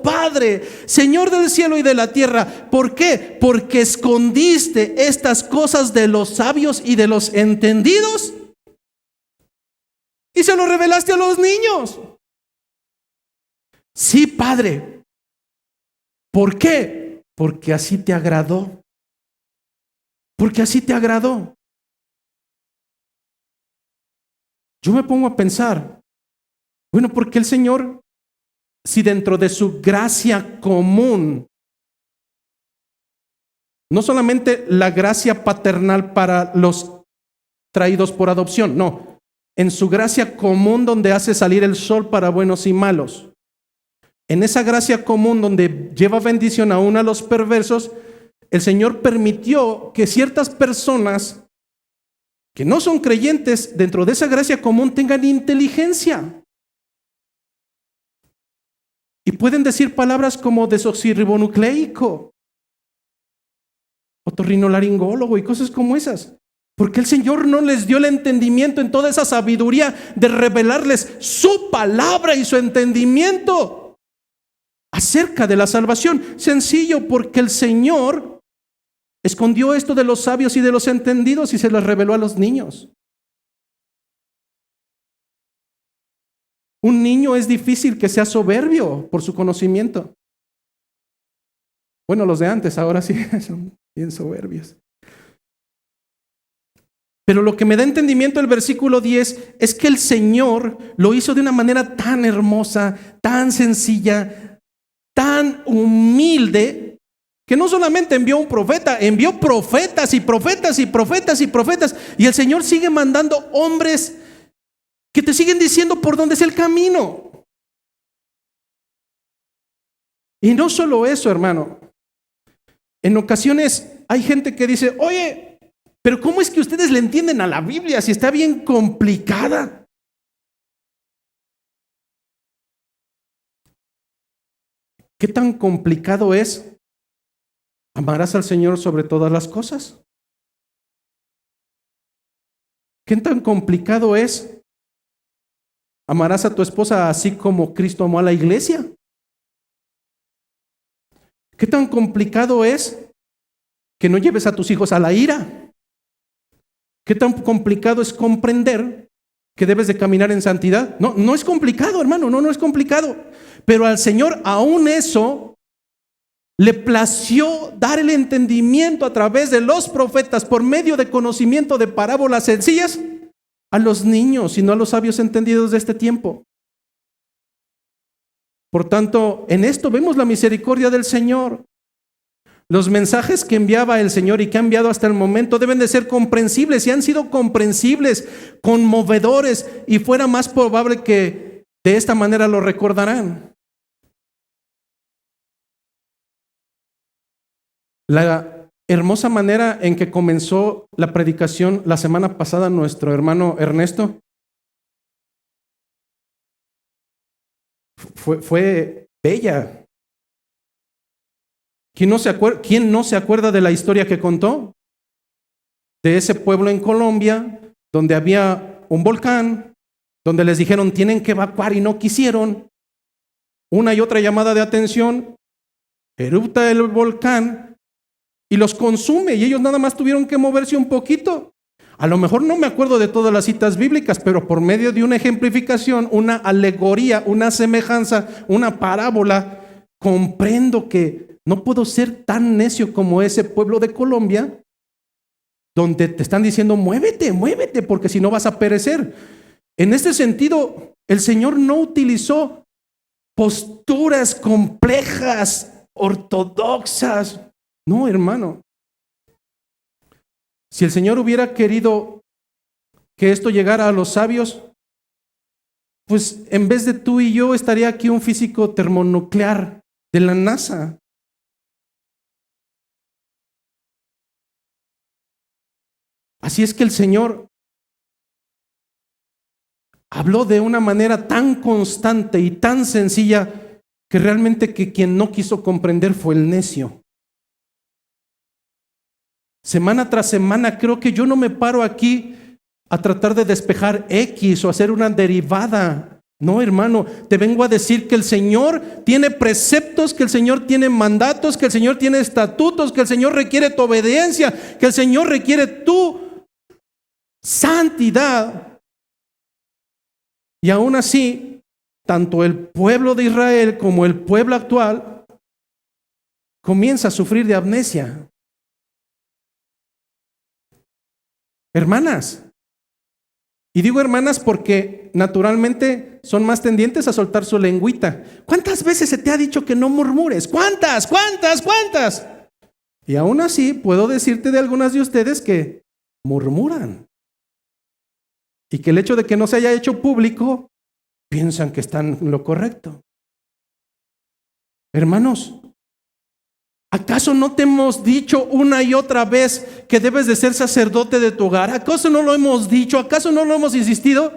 Padre, Señor del cielo y de la tierra. ¿Por qué? Porque escondiste estas cosas de los sabios y de los entendidos y se lo revelaste a los niños. Sí, Padre. ¿Por qué? Porque así te agradó. Porque así te agradó. Yo me pongo a pensar, bueno, porque el Señor, si dentro de su gracia común, no solamente la gracia paternal para los traídos por adopción, no, en su gracia común donde hace salir el sol para buenos y malos, en esa gracia común donde lleva bendición aún a los perversos, el Señor permitió que ciertas personas que no son creyentes dentro de esa gracia común tengan inteligencia y pueden decir palabras como desoxirribonucleico, otorrinolaringólogo y cosas como esas, porque el Señor no les dio el entendimiento en toda esa sabiduría de revelarles su palabra y su entendimiento acerca de la salvación. Sencillo, porque el Señor escondió esto de los sabios y de los entendidos y se los reveló a los niños. Un niño es difícil que sea soberbio por su conocimiento. Bueno, los de antes ahora sí son bien soberbios. Pero lo que me da entendimiento el versículo 10 es que el Señor lo hizo de una manera tan hermosa, tan sencilla, tan humilde, que no solamente envió un profeta, envió profetas y profetas y profetas y profetas. Y el Señor sigue mandando hombres que te siguen diciendo por dónde es el camino. Y no solo eso, hermano. En ocasiones hay gente que dice, oye, pero ¿cómo es que ustedes le entienden a la Biblia si está bien complicada? ¿Qué tan complicado es? ¿Amarás al Señor sobre todas las cosas? ¿Qué tan complicado es? ¿Amarás a tu esposa así como Cristo amó a la iglesia? ¿Qué tan complicado es que no lleves a tus hijos a la ira? ¿Qué tan complicado es comprender que debes de caminar en santidad? No es complicado, hermano, no es complicado. Pero al Señor aún eso le plació dar el entendimiento a través de los profetas por medio de conocimiento de parábolas sencillas a los niños y no a los sabios entendidos de este tiempo. Por tanto, en esto vemos la misericordia del Señor. Los mensajes que enviaba el Señor y que ha enviado hasta el momento deben de ser comprensibles y han sido comprensibles, conmovedores, y fuera más probable que de esta manera lo recordarán. La hermosa manera en que comenzó la predicación la semana pasada nuestro hermano Ernesto fue bella. ¿Quién no se acuerda de la historia que contó? De ese pueblo en Colombia donde había un volcán, donde les dijeron tienen que evacuar y no quisieron. Una y otra llamada de atención, erupta el volcán y los consume y ellos nada más tuvieron que moverse un poquito. A lo mejor no me acuerdo de todas las citas bíblicas, pero por medio de una ejemplificación, una alegoría, una semejanza, una parábola, comprendo que no puedo ser tan necio como ese pueblo de Colombia donde te están diciendo, muévete, muévete, porque si no vas a perecer. En este sentido, el Señor no utilizó posturas complejas, ortodoxas. No, hermano. Si el Señor hubiera querido que esto llegara a los sabios, pues en vez de tú y yo estaría aquí un físico termonuclear de la NASA. Así es que el Señor habló de una manera tan constante y tan sencilla que realmente que quien no quiso comprender fue el necio. Semana tras semana creo que yo no me paro aquí a tratar de despejar X o hacer una derivada. No, hermano, te vengo a decir que el Señor tiene preceptos, que el Señor tiene mandatos, que el Señor tiene estatutos, que el Señor requiere tu obediencia, que el Señor requiere tu santidad. Y aún así, tanto el pueblo de Israel como el pueblo actual comienza a sufrir de amnesia. Hermanas, y digo hermanas porque naturalmente son más tendientes a soltar su lengüita. ¿Cuántas veces se te ha dicho que no murmures? ¿Cuántas? Y aún así puedo decirte de algunas de ustedes que murmuran. Y que el hecho de que no se haya hecho público, piensan que están en lo correcto. Hermanos, ¿acaso no te hemos dicho una y otra vez que debes de ser sacerdote de tu hogar? ¿Acaso no lo hemos dicho? ¿Acaso no lo hemos insistido?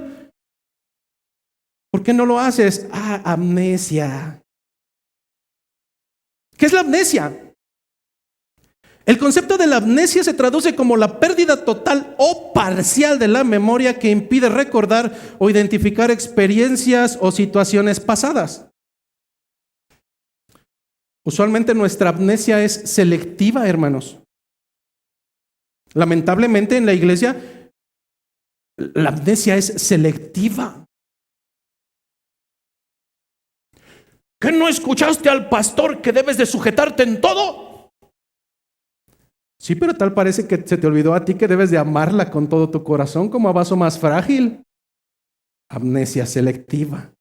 ¿Por qué no lo haces? Amnesia. ¿Qué es la amnesia? El concepto de la amnesia se traduce como la pérdida total o parcial de la memoria que impide recordar o identificar experiencias o situaciones pasadas. Usualmente nuestra amnesia es selectiva, hermanos. Lamentablemente en la iglesia la amnesia es selectiva. ¿Qué no escuchaste al pastor que debes de sujetarte en todo? Sí, pero tal parece que se te olvidó a ti que debes de amarla con todo tu corazón como a vaso más frágil. Amnesia selectiva.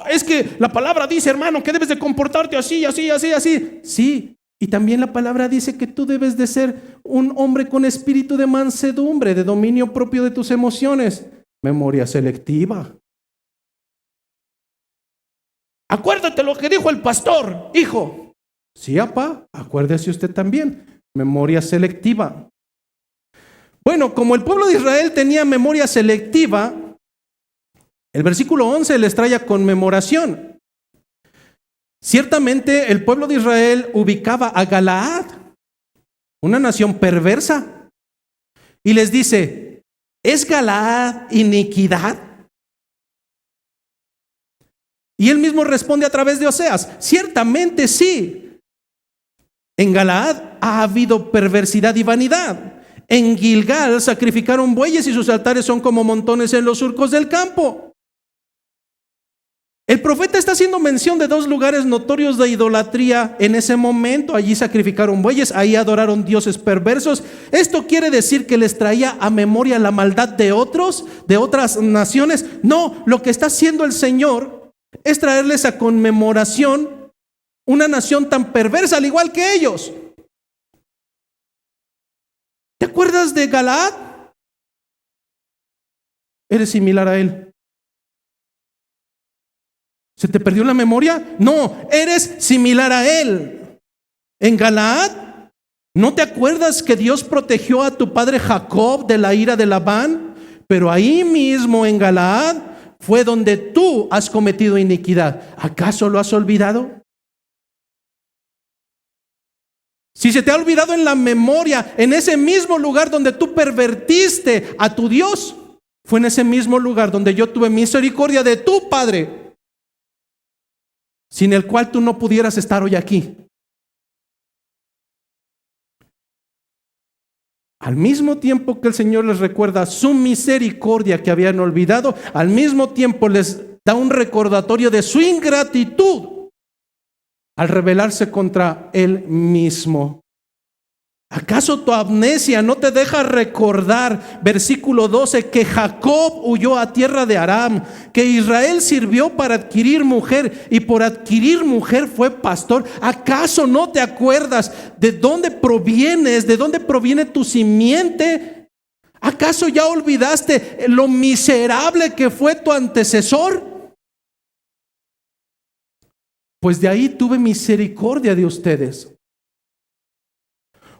Es que la palabra dice, hermano, que debes de comportarte así. Sí, y también la palabra dice que tú debes de ser un hombre con espíritu de mansedumbre, de dominio propio de tus emociones. Memoria selectiva. Acuérdate lo que dijo el pastor, hijo. Sí, apá, acuérdese usted también. Memoria selectiva. Bueno, como el pueblo de Israel tenía memoria selectiva, el versículo 11 les trae a conmemoración. Ciertamente el pueblo de Israel ubicaba a Galaad, una nación perversa, y les dice, ¿es Galaad iniquidad? Y él mismo responde a través de Oseas, ciertamente sí. En Galaad ha habido perversidad y vanidad. En Gilgal sacrificaron bueyes y sus altares son como montones en los surcos del campo. El profeta está haciendo mención de dos lugares notorios de idolatría en ese momento. Allí sacrificaron bueyes, ahí adoraron dioses perversos. Esto quiere decir que les traía a memoria la maldad de otros, de otras naciones. No, lo que está haciendo el Señor es traerles a conmemoración una nación tan perversa al igual que ellos. ¿Te acuerdas de Galaad? Eres similar a él. ¿Se te perdió la memoria? No, eres similar a él. En Galaad, ¿no te acuerdas que Dios protegió a tu padre Jacob de la ira de Labán? Pero ahí mismo en Galaad fue donde tú has cometido iniquidad. ¿Acaso lo has olvidado? Si se te ha olvidado en la memoria, en ese mismo lugar donde tú pervertiste a tu Dios, fue en ese mismo lugar donde yo tuve misericordia de tu Padre, sin el cual tú no pudieras estar hoy aquí. Al mismo tiempo que el Señor les recuerda su misericordia que habían olvidado, al mismo tiempo les da un recordatorio de su ingratitud al rebelarse contra Él mismo. ¿Acaso tu amnesia no te deja recordar, versículo 12, que Jacob huyó a tierra de Aram, que Israel sirvió para adquirir mujer y por adquirir mujer fue pastor? ¿Acaso no te acuerdas de dónde provienes, de dónde proviene tu simiente? ¿Acaso ya olvidaste lo miserable que fue tu antecesor? Pues de ahí tuve misericordia de ustedes.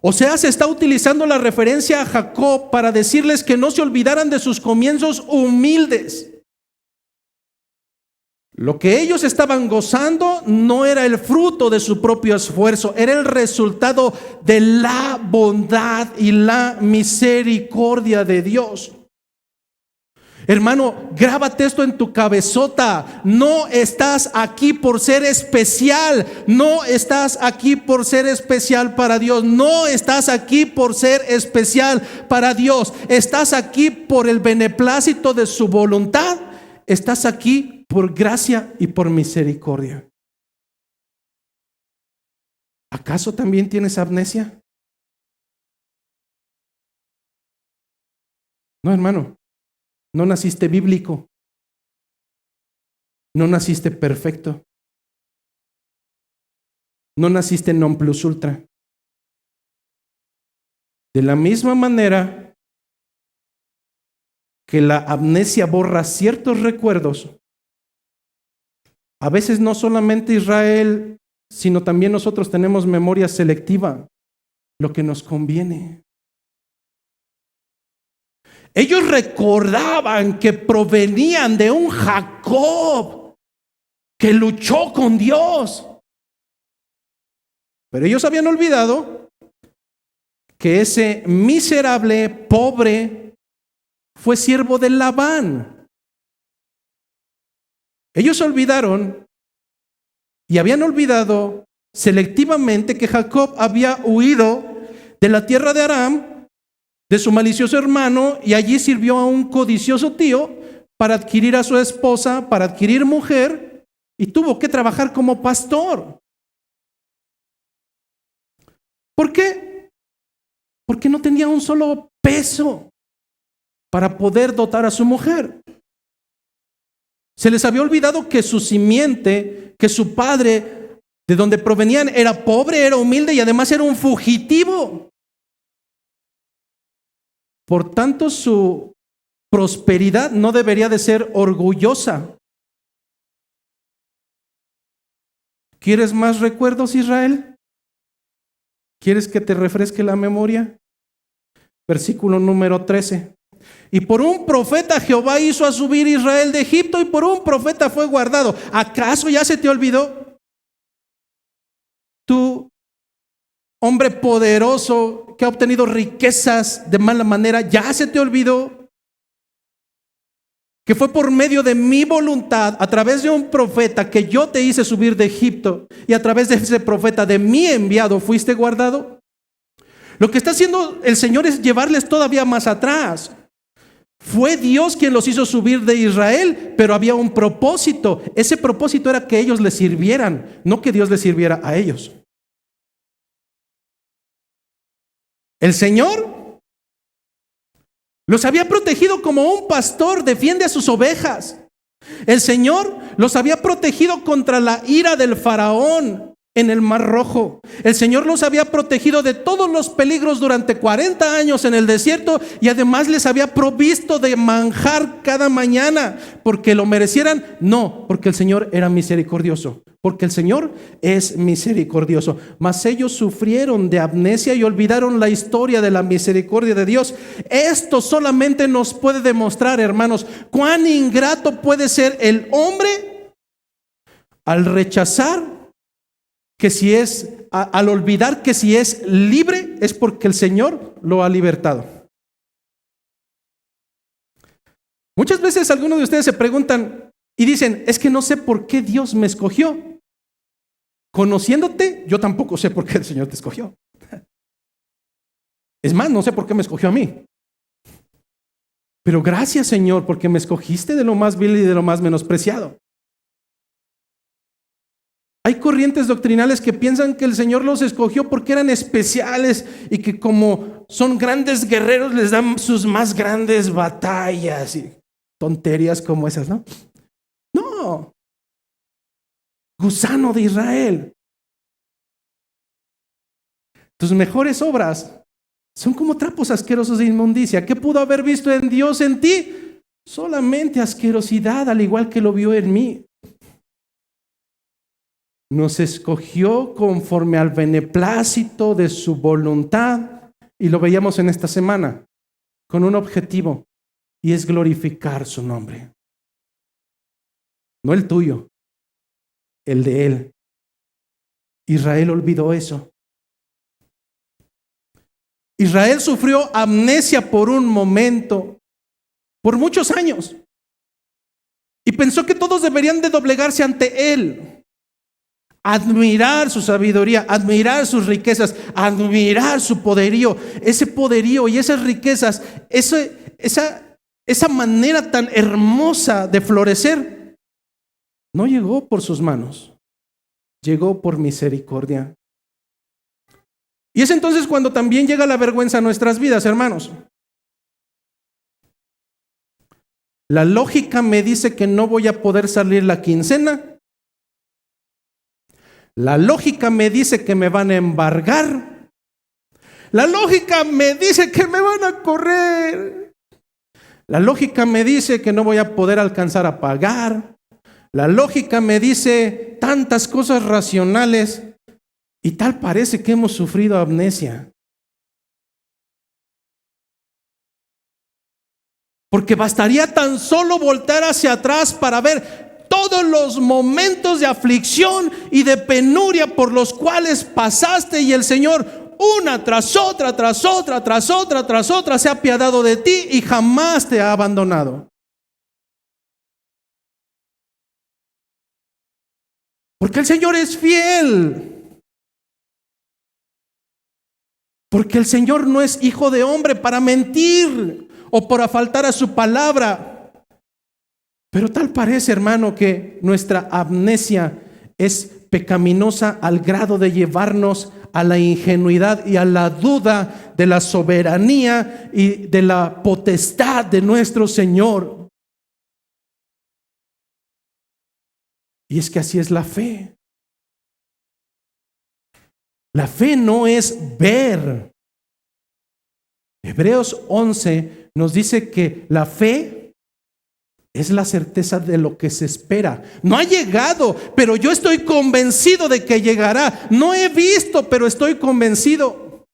O sea, se está utilizando la referencia a Jacob para decirles que no se olvidaran de sus comienzos humildes. Lo que ellos estaban gozando no era el fruto de su propio esfuerzo, era el resultado de la bondad y la misericordia de Dios. Hermano, grábate esto en tu cabezota. No estás aquí por ser especial. No estás aquí por ser especial para Dios. No estás aquí por ser especial para Dios. Estás aquí por el beneplácito de su voluntad. Estás aquí por gracia y por misericordia. ¿Acaso también tienes amnesia? No, hermano. No naciste bíblico. No naciste perfecto. No naciste non plus ultra. De la misma manera que la amnesia borra ciertos recuerdos, a veces no solamente Israel, sino también nosotros tenemos memoria selectiva, lo que nos conviene. Ellos recordaban que provenían de un Jacob que luchó con Dios. Pero ellos habían olvidado que ese miserable, pobre, fue siervo de Labán. Ellos olvidaron y habían olvidado selectivamente que Jacob había huido de la tierra de Aram, de su malicioso hermano, y allí sirvió a un codicioso tío para adquirir a su esposa, para adquirir mujer, y tuvo que trabajar como pastor. ¿Por qué? Porque no tenía un solo peso para poder dotar a su mujer. Se les había olvidado que su simiente, que su padre, de donde provenían, era pobre, era humilde y además era un fugitivo. Por tanto, su prosperidad no debería de ser orgullosa. ¿Quieres más recuerdos, Israel? ¿Quieres que te refresque la memoria? Versículo número 13. Y por un profeta Jehová hizo a subir Israel de Egipto, y por un profeta fue guardado. ¿Acaso ya se te olvidó? Tú, hombre poderoso que ha obtenido riquezas de mala manera, ¿ya se te olvidó que fue por medio de mi voluntad, a través de un profeta, que yo te hice subir de Egipto, y a través de ese profeta, de mi enviado, fuiste guardado? Lo que está haciendo el Señor es llevarles todavía más atrás. Fue Dios quien los hizo subir de Israel, pero había un propósito. Ese propósito era que ellos le sirvieran, no que Dios les sirviera a ellos. El Señor los había protegido como un pastor defiende a sus ovejas. El Señor los había protegido contra la ira del faraón en el Mar Rojo. El Señor los había protegido de todos los peligros durante 40 años en el desierto, y además les había provisto de manjar cada mañana. ¿Porque lo merecieran? No, porque el Señor era misericordioso. Porque el Señor es misericordioso. Mas ellos sufrieron de amnesia y olvidaron la historia de la misericordia de Dios. Esto solamente nos puede demostrar, hermanos, cuán ingrato puede ser el hombre al rechazar que si es, al olvidar que si es libre es porque el Señor lo ha libertado. Muchas veces algunos de ustedes se preguntan y dicen: es que no sé por qué Dios me escogió. Conociéndote, yo tampoco sé por qué el Señor te escogió. Es más, no sé por qué me escogió a mí. Pero gracias, Señor, porque me escogiste de lo más vil y de lo más menospreciado. Hay corrientes doctrinales que piensan que el Señor los escogió porque eran especiales y que como son grandes guerreros les dan sus más grandes batallas y tonterías como esas, ¿no? No. Gusano de Israel. Tus mejores obras son como trapos asquerosos de inmundicia. ¿Qué pudo haber visto en Dios en ti? Solamente asquerosidad, al igual que lo vio en mí. Nos escogió conforme al beneplácito de su voluntad, y lo veíamos en esta semana, con un objetivo, y es glorificar su nombre. No el tuyo, el de Él. Israel olvidó eso. Israel sufrió amnesia por un momento, por muchos años, y pensó que todos deberían de doblegarse ante Él, admirar su sabiduría, admirar sus riquezas, admirar su poderío, ese poderío y esas riquezas, esa manera tan hermosa de florecer, no llegó por sus manos, llegó por misericordia. Y es entonces cuando también llega la vergüenza a nuestras vidas, hermanos. La lógica me dice que no voy a poder salir la quincena. La lógica me dice que me van a embargar. La lógica me dice que me van a correr. La lógica me dice que no voy a poder alcanzar a pagar. La lógica me dice tantas cosas racionales. Y tal parece que hemos sufrido amnesia. Porque bastaría tan solo voltear hacia atrás para ver todos los momentos de aflicción y de penuria por los cuales pasaste, y el Señor una tras otra, tras otra, tras otra, tras otra se ha apiadado de ti y jamás te ha abandonado. Porque el Señor es fiel. Porque el Señor no es hijo de hombre para mentir o para faltar a su palabra. Pero tal parece, hermano, que nuestra amnesia es pecaminosa al grado de llevarnos a la ingenuidad y a la duda de la soberanía y de la potestad de nuestro Señor. Y es que así es la fe. La fe no es ver. Hebreos 11 nos dice que la fe es la certeza de lo que se espera. No ha llegado, pero yo estoy convencido de que llegará. No he visto, pero estoy convencido.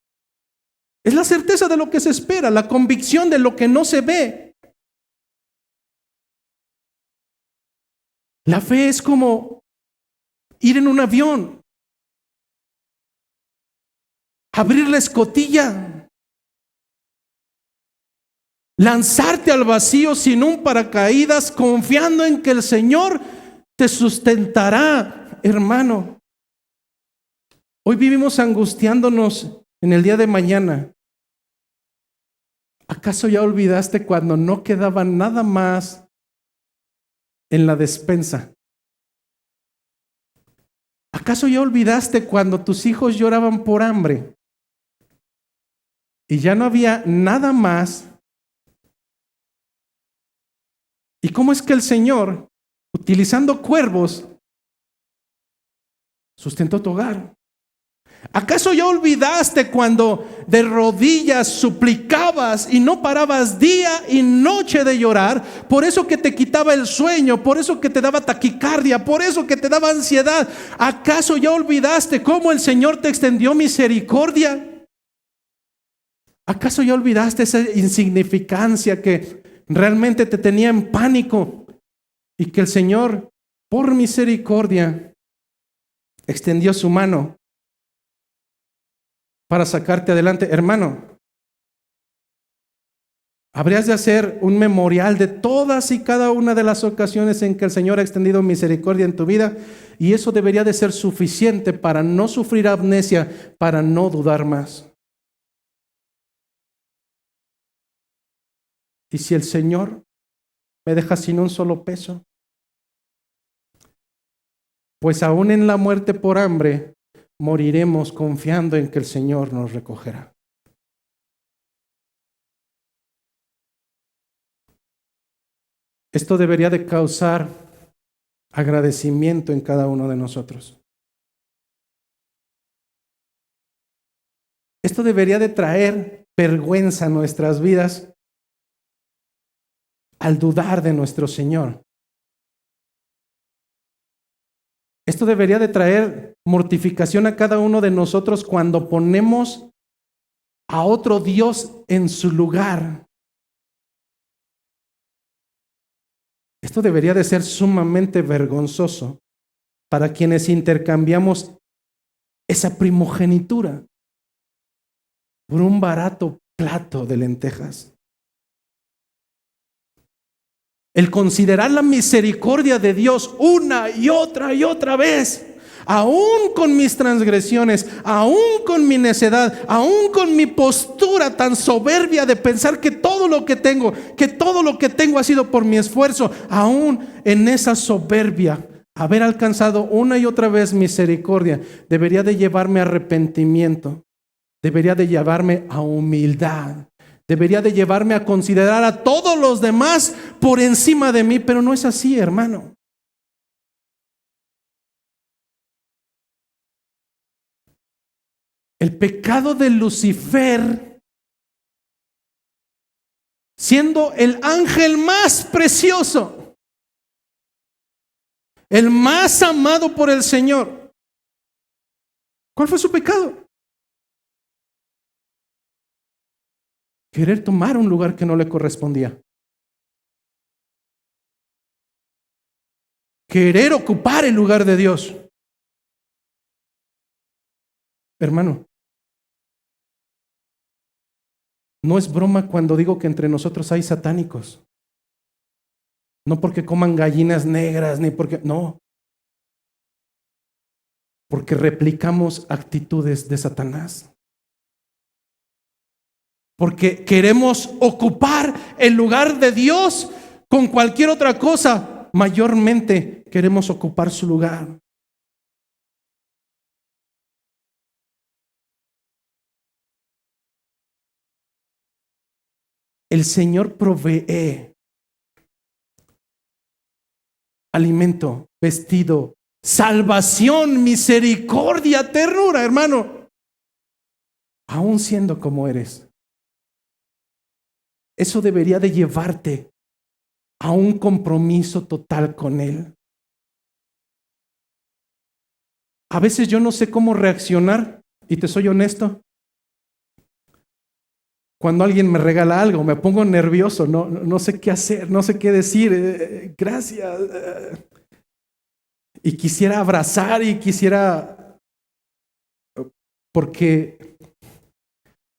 Es la certeza de lo que se espera, la convicción de lo que no se ve. La fe es como ir en un avión, abrir la escotilla, lanzarte al vacío sin un paracaídas, confiando en que el Señor te sustentará, hermano. Hoy vivimos angustiándonos en el día de mañana. ¿Acaso ya olvidaste cuando no quedaba nada más en la despensa? ¿Acaso ya olvidaste cuando tus hijos lloraban por hambre y ya no había nada más? ¿Y cómo es que el Señor, utilizando cuervos, sustentó tu hogar? ¿Acaso ya olvidaste cuando de rodillas suplicabas y no parabas día y noche de llorar? Por eso que te quitaba el sueño, por eso que te daba taquicardia, por eso que te daba ansiedad. ¿Acaso ya olvidaste cómo el Señor te extendió misericordia? ¿Acaso ya olvidaste esa insignificancia que realmente te tenía en pánico y que el Señor, por misericordia, extendió su mano para sacarte adelante? Hermano, habrías de hacer un memorial de todas y cada una de las ocasiones en que el Señor ha extendido misericordia en tu vida, y eso debería de ser suficiente para no sufrir amnesia, para no dudar más. Y si el Señor me deja sin un solo peso, pues aún en la muerte por hambre, moriremos confiando en que el Señor nos recogerá. Esto debería de causar agradecimiento en cada uno de nosotros. Esto debería de traer vergüenza a nuestras vidas al dudar de nuestro Señor. Esto debería de traer mortificación a cada uno de nosotros cuando ponemos a otro Dios en su lugar. Esto debería de ser sumamente vergonzoso para quienes intercambiamos esa primogenitura por un barato plato de lentejas. El considerar la misericordia de Dios una y otra vez, aún con mis transgresiones, aún con mi necedad, aún con mi postura tan soberbia de pensar que todo lo que tengo ha sido por mi esfuerzo, aún en esa soberbia, haber alcanzado una y otra vez misericordia, debería de llevarme a arrepentimiento, debería de llevarme a humildad. Debería de llevarme a considerar a todos los demás por encima de mí, pero no es así, hermano. El pecado de Lucifer, siendo el ángel más precioso, el más amado por el Señor, ¿cuál fue su pecado? Querer tomar un lugar que no le correspondía. Querer ocupar el lugar de Dios. Hermano, no es broma cuando digo que entre nosotros hay satánicos. No porque coman gallinas negras, ni porque... No. Porque replicamos actitudes de Satanás. Porque queremos ocupar el lugar de Dios con cualquier otra cosa. Mayormente queremos ocupar su lugar. El Señor provee alimento, vestido, salvación, misericordia, ternura, hermano. Aún siendo como eres. Eso debería de llevarte a un compromiso total con Él. A veces yo no sé cómo reaccionar, y te soy honesto. Cuando alguien me regala algo, me pongo nervioso, no sé qué hacer, no sé qué decir. Gracias. Y quisiera abrazar y quisiera... Porque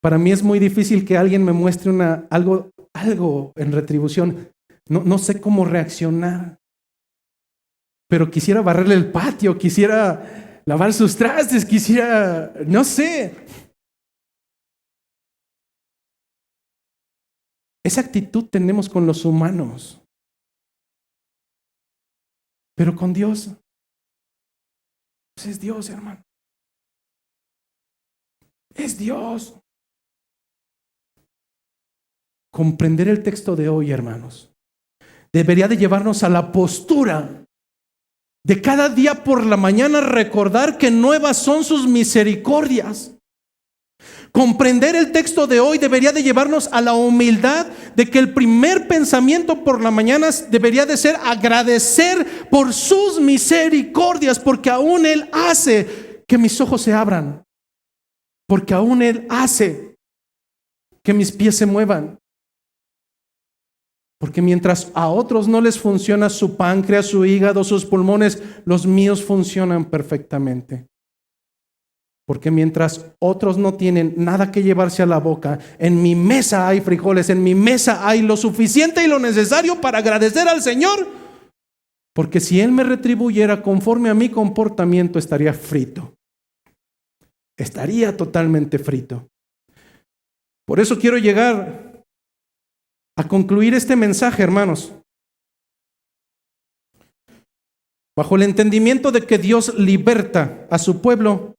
para mí es muy difícil que alguien me muestre algo en retribución. No sé cómo reaccionar. Pero quisiera barrerle el patio, quisiera lavar sus trastes, no sé. Esa actitud tenemos con los humanos. Pero con Dios, pues es Dios, hermano. Es Dios. Comprender el texto de hoy, hermanos, debería de llevarnos a la postura de cada día por la mañana recordar que nuevas son sus misericordias. Comprender el texto de hoy debería de llevarnos a la humildad de que el primer pensamiento por la mañana debería de ser agradecer por sus misericordias, porque aún Él hace que mis ojos se abran, porque aún Él hace que mis pies se muevan. Porque mientras a otros no les funciona su páncreas, su hígado, sus pulmones, los míos funcionan perfectamente. Porque mientras otros no tienen nada que llevarse a la boca, en mi mesa hay frijoles, en mi mesa hay lo suficiente y lo necesario para agradecer al Señor. Porque si Él me retribuyera conforme a mi comportamiento, estaría frito. Estaría totalmente frito. Por eso quiero llegar a concluir este mensaje, hermanos. bajo el entendimiento de que Dios liberta a su pueblo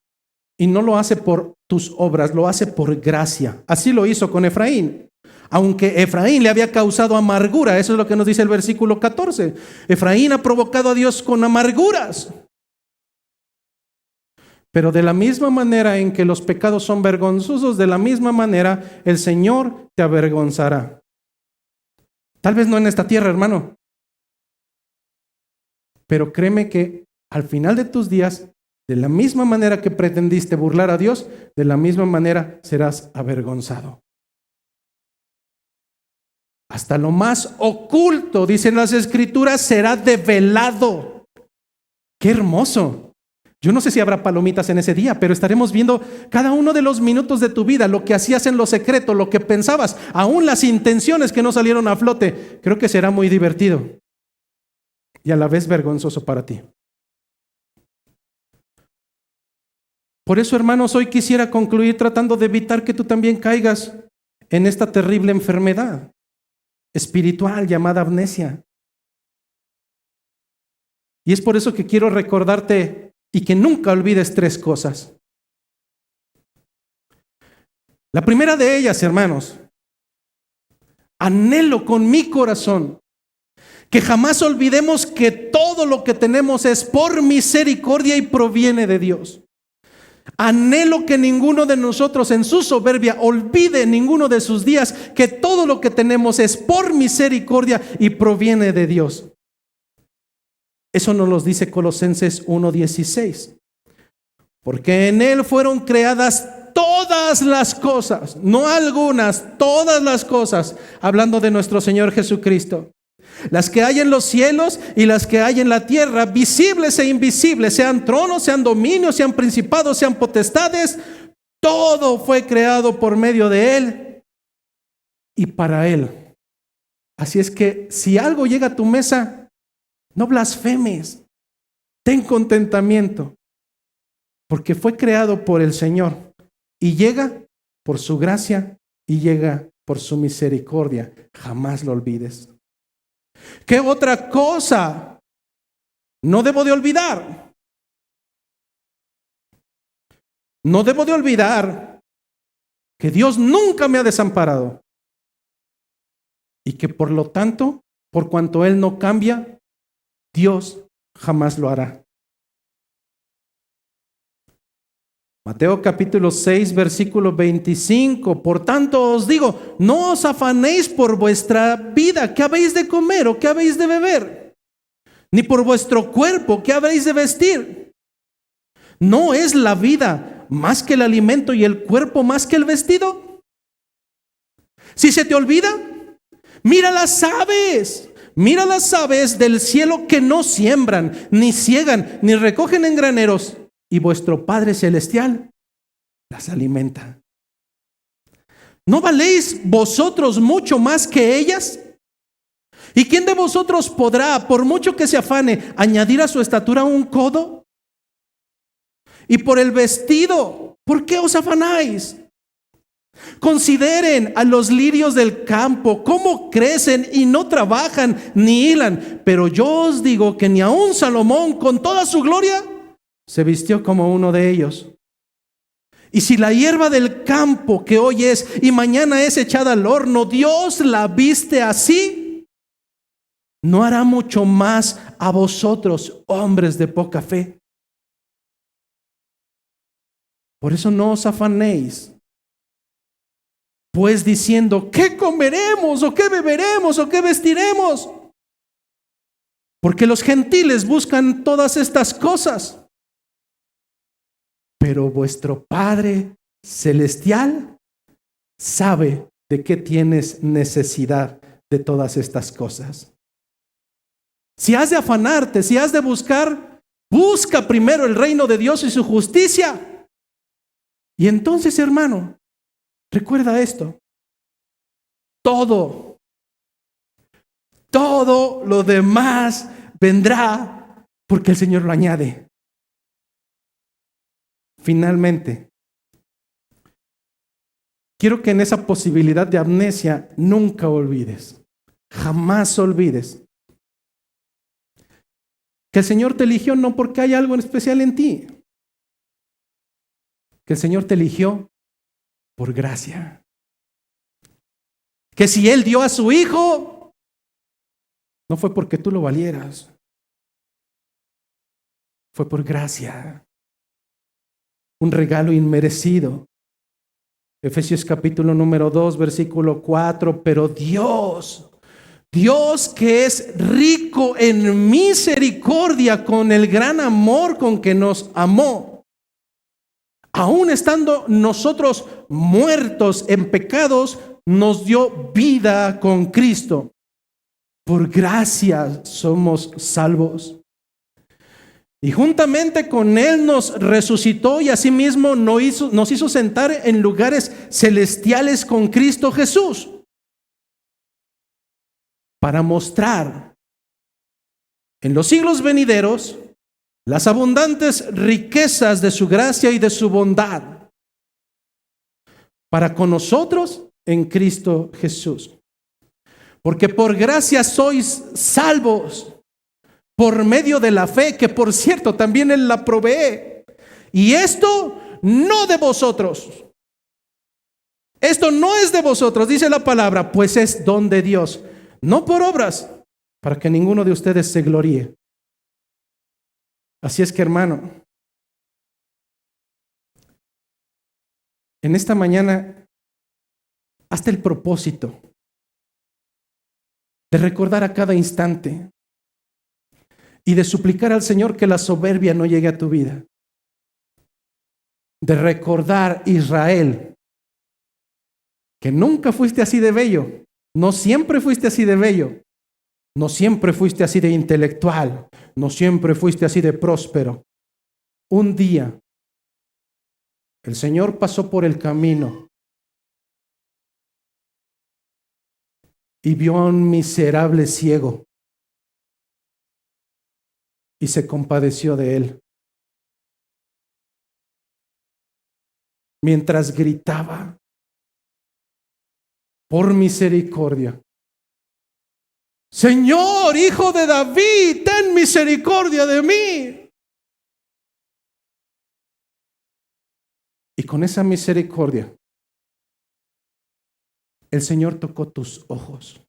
y no lo hace por tus obras, lo hace por gracia. Así lo hizo con Efraín. Aunque Efraín le había causado amargura, eso es lo que nos dice el versículo 14. Efraín ha provocado a Dios con amarguras. Pero de la misma manera en que los pecados son vergonzosos, de la misma manera el Señor te avergonzará. Tal vez no en esta tierra, hermano. Pero créeme que al final de tus días, de la misma manera que pretendiste burlar a Dios, de la misma manera serás avergonzado. Hasta lo más oculto, dicen las Escrituras, será develado. ¡Qué hermoso! Yo no sé si habrá palomitas en ese día, pero estaremos viendo cada uno de los minutos de tu vida, lo que hacías en lo secreto, lo que pensabas, aún las intenciones que no salieron a flote. Creo que será muy divertido y a la vez vergonzoso para ti. Por eso, hermanos, hoy quisiera concluir tratando de evitar que tú también caigas en esta terrible enfermedad espiritual llamada amnesia. Y es por eso que quiero recordarte y que nunca olvides 3 cosas. La primera de ellas, hermanos, anhelo con mi corazón que jamás olvidemos que todo lo que tenemos es por misericordia y proviene de Dios. Anhelo que ninguno de nosotros en su soberbia olvide ninguno de sus días que todo lo que tenemos es por misericordia y proviene de Dios. Eso nos lo dice Colosenses 1:16. Porque en Él fueron creadas todas las cosas, no algunas, todas las cosas, hablando de nuestro Señor Jesucristo. Las que hay en los cielos y las que hay en la tierra, visibles e invisibles, sean tronos, sean dominios, sean principados, sean potestades, todo fue creado por medio de Él y para Él. Así es que si algo llega a tu mesa, no blasfemes, ten contentamiento, porque fue creado por el Señor y llega por su gracia y llega por su misericordia. Jamás lo olvides. ¿Qué otra cosa no debo de olvidar? No debo de olvidar que Dios nunca me ha desamparado y que por lo tanto, por cuanto Él no cambia, Dios jamás lo hará. Mateo capítulo 6, versículo 25. Por tanto os digo, no os afanéis por vuestra vida, ¿qué habéis de comer o qué habéis de beber? Ni por vuestro cuerpo, ¿qué habéis de vestir? ¿No es la vida más que el alimento y el cuerpo más que el vestido? Si se te olvida, mira las aves. Mira las aves del cielo que no siembran, ni ciegan, ni recogen en graneros, y vuestro Padre Celestial las alimenta. ¿No valéis vosotros mucho más que ellas? ¿Y quién de vosotros podrá, por mucho que se afane, añadir a su estatura un codo? Y por el vestido, ¿por qué os afanáis? Consideren a los lirios del campo, cómo crecen y no trabajan ni hilan. Pero yo os digo que ni aun Salomón con toda su gloria se vistió como uno de ellos. Y si la hierba del campo que hoy es y mañana es echada al horno, Dios la viste así, ¿no hará mucho más a vosotros, hombres de poca fe? Por eso no os afanéis, pues diciendo, ¿qué comeremos o qué beberemos o qué vestiremos? Porque los gentiles buscan todas estas cosas. Pero vuestro Padre Celestial sabe de qué tienes necesidad de todas estas cosas. Si has de afanarte, si has de buscar, busca primero el reino de Dios y su justicia. Y entonces, hermano, recuerda esto. Todo lo demás vendrá porque el Señor lo añade. Finalmente, quiero que en esa posibilidad de amnesia nunca olvides, jamás olvides Que el Señor te eligió no porque hay algo en especial en ti. Que el Señor te eligió por gracia. Que si Él dio a su Hijo, no fue porque tú lo valieras. Fue por gracia. Un regalo inmerecido. Efesios capítulo número 2, versículo 4. Pero Dios que es rico en misericordia con el gran amor con que nos amó, aun estando nosotros muertos en pecados, nos dio vida con Cristo. Por gracia somos salvos. Y juntamente con Él nos resucitó y asimismo nos hizo sentar en lugares celestiales con Cristo Jesús, para mostrar en los siglos venideros las abundantes riquezas de su gracia y de su bondad para con nosotros en Cristo Jesús. Porque por gracia sois salvos por medio de la fe, que por cierto también Él la provee. Y esto no de vosotros. Esto no es de vosotros, dice la palabra, pues es don de Dios. No por obras, para que ninguno de ustedes se gloríe. Así es que, hermano, en esta mañana, hazte el propósito de recordar a cada instante y de suplicar al Señor que la soberbia no llegue a tu vida. De recordar, Israel, que nunca fuiste así de bello. No siempre fuiste así de bello. No siempre fuiste así de intelectual. No siempre fuiste así de próspero. Un día, el Señor pasó por el camino y vio a un miserable ciego y se compadeció de él. Mientras gritaba, por misericordia: Señor, Hijo de David, ten misericordia de mí. Y con esa misericordia, el Señor tocó tus ojos.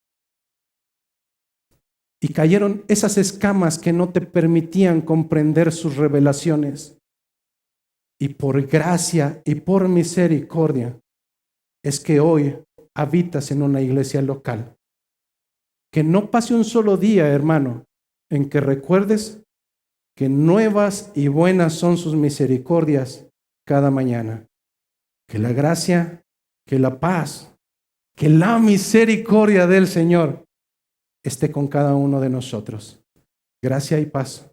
Y cayeron esas escamas que no te permitían comprender sus revelaciones. Y por gracia y por misericordia es que hoy habitas en una iglesia local. Que no pase un solo día, hermano, en que recuerdes que nuevas y buenas son sus misericordias cada mañana. Que la gracia, que la paz, que la misericordia del Señor esté con cada uno de nosotros. Gracia y paz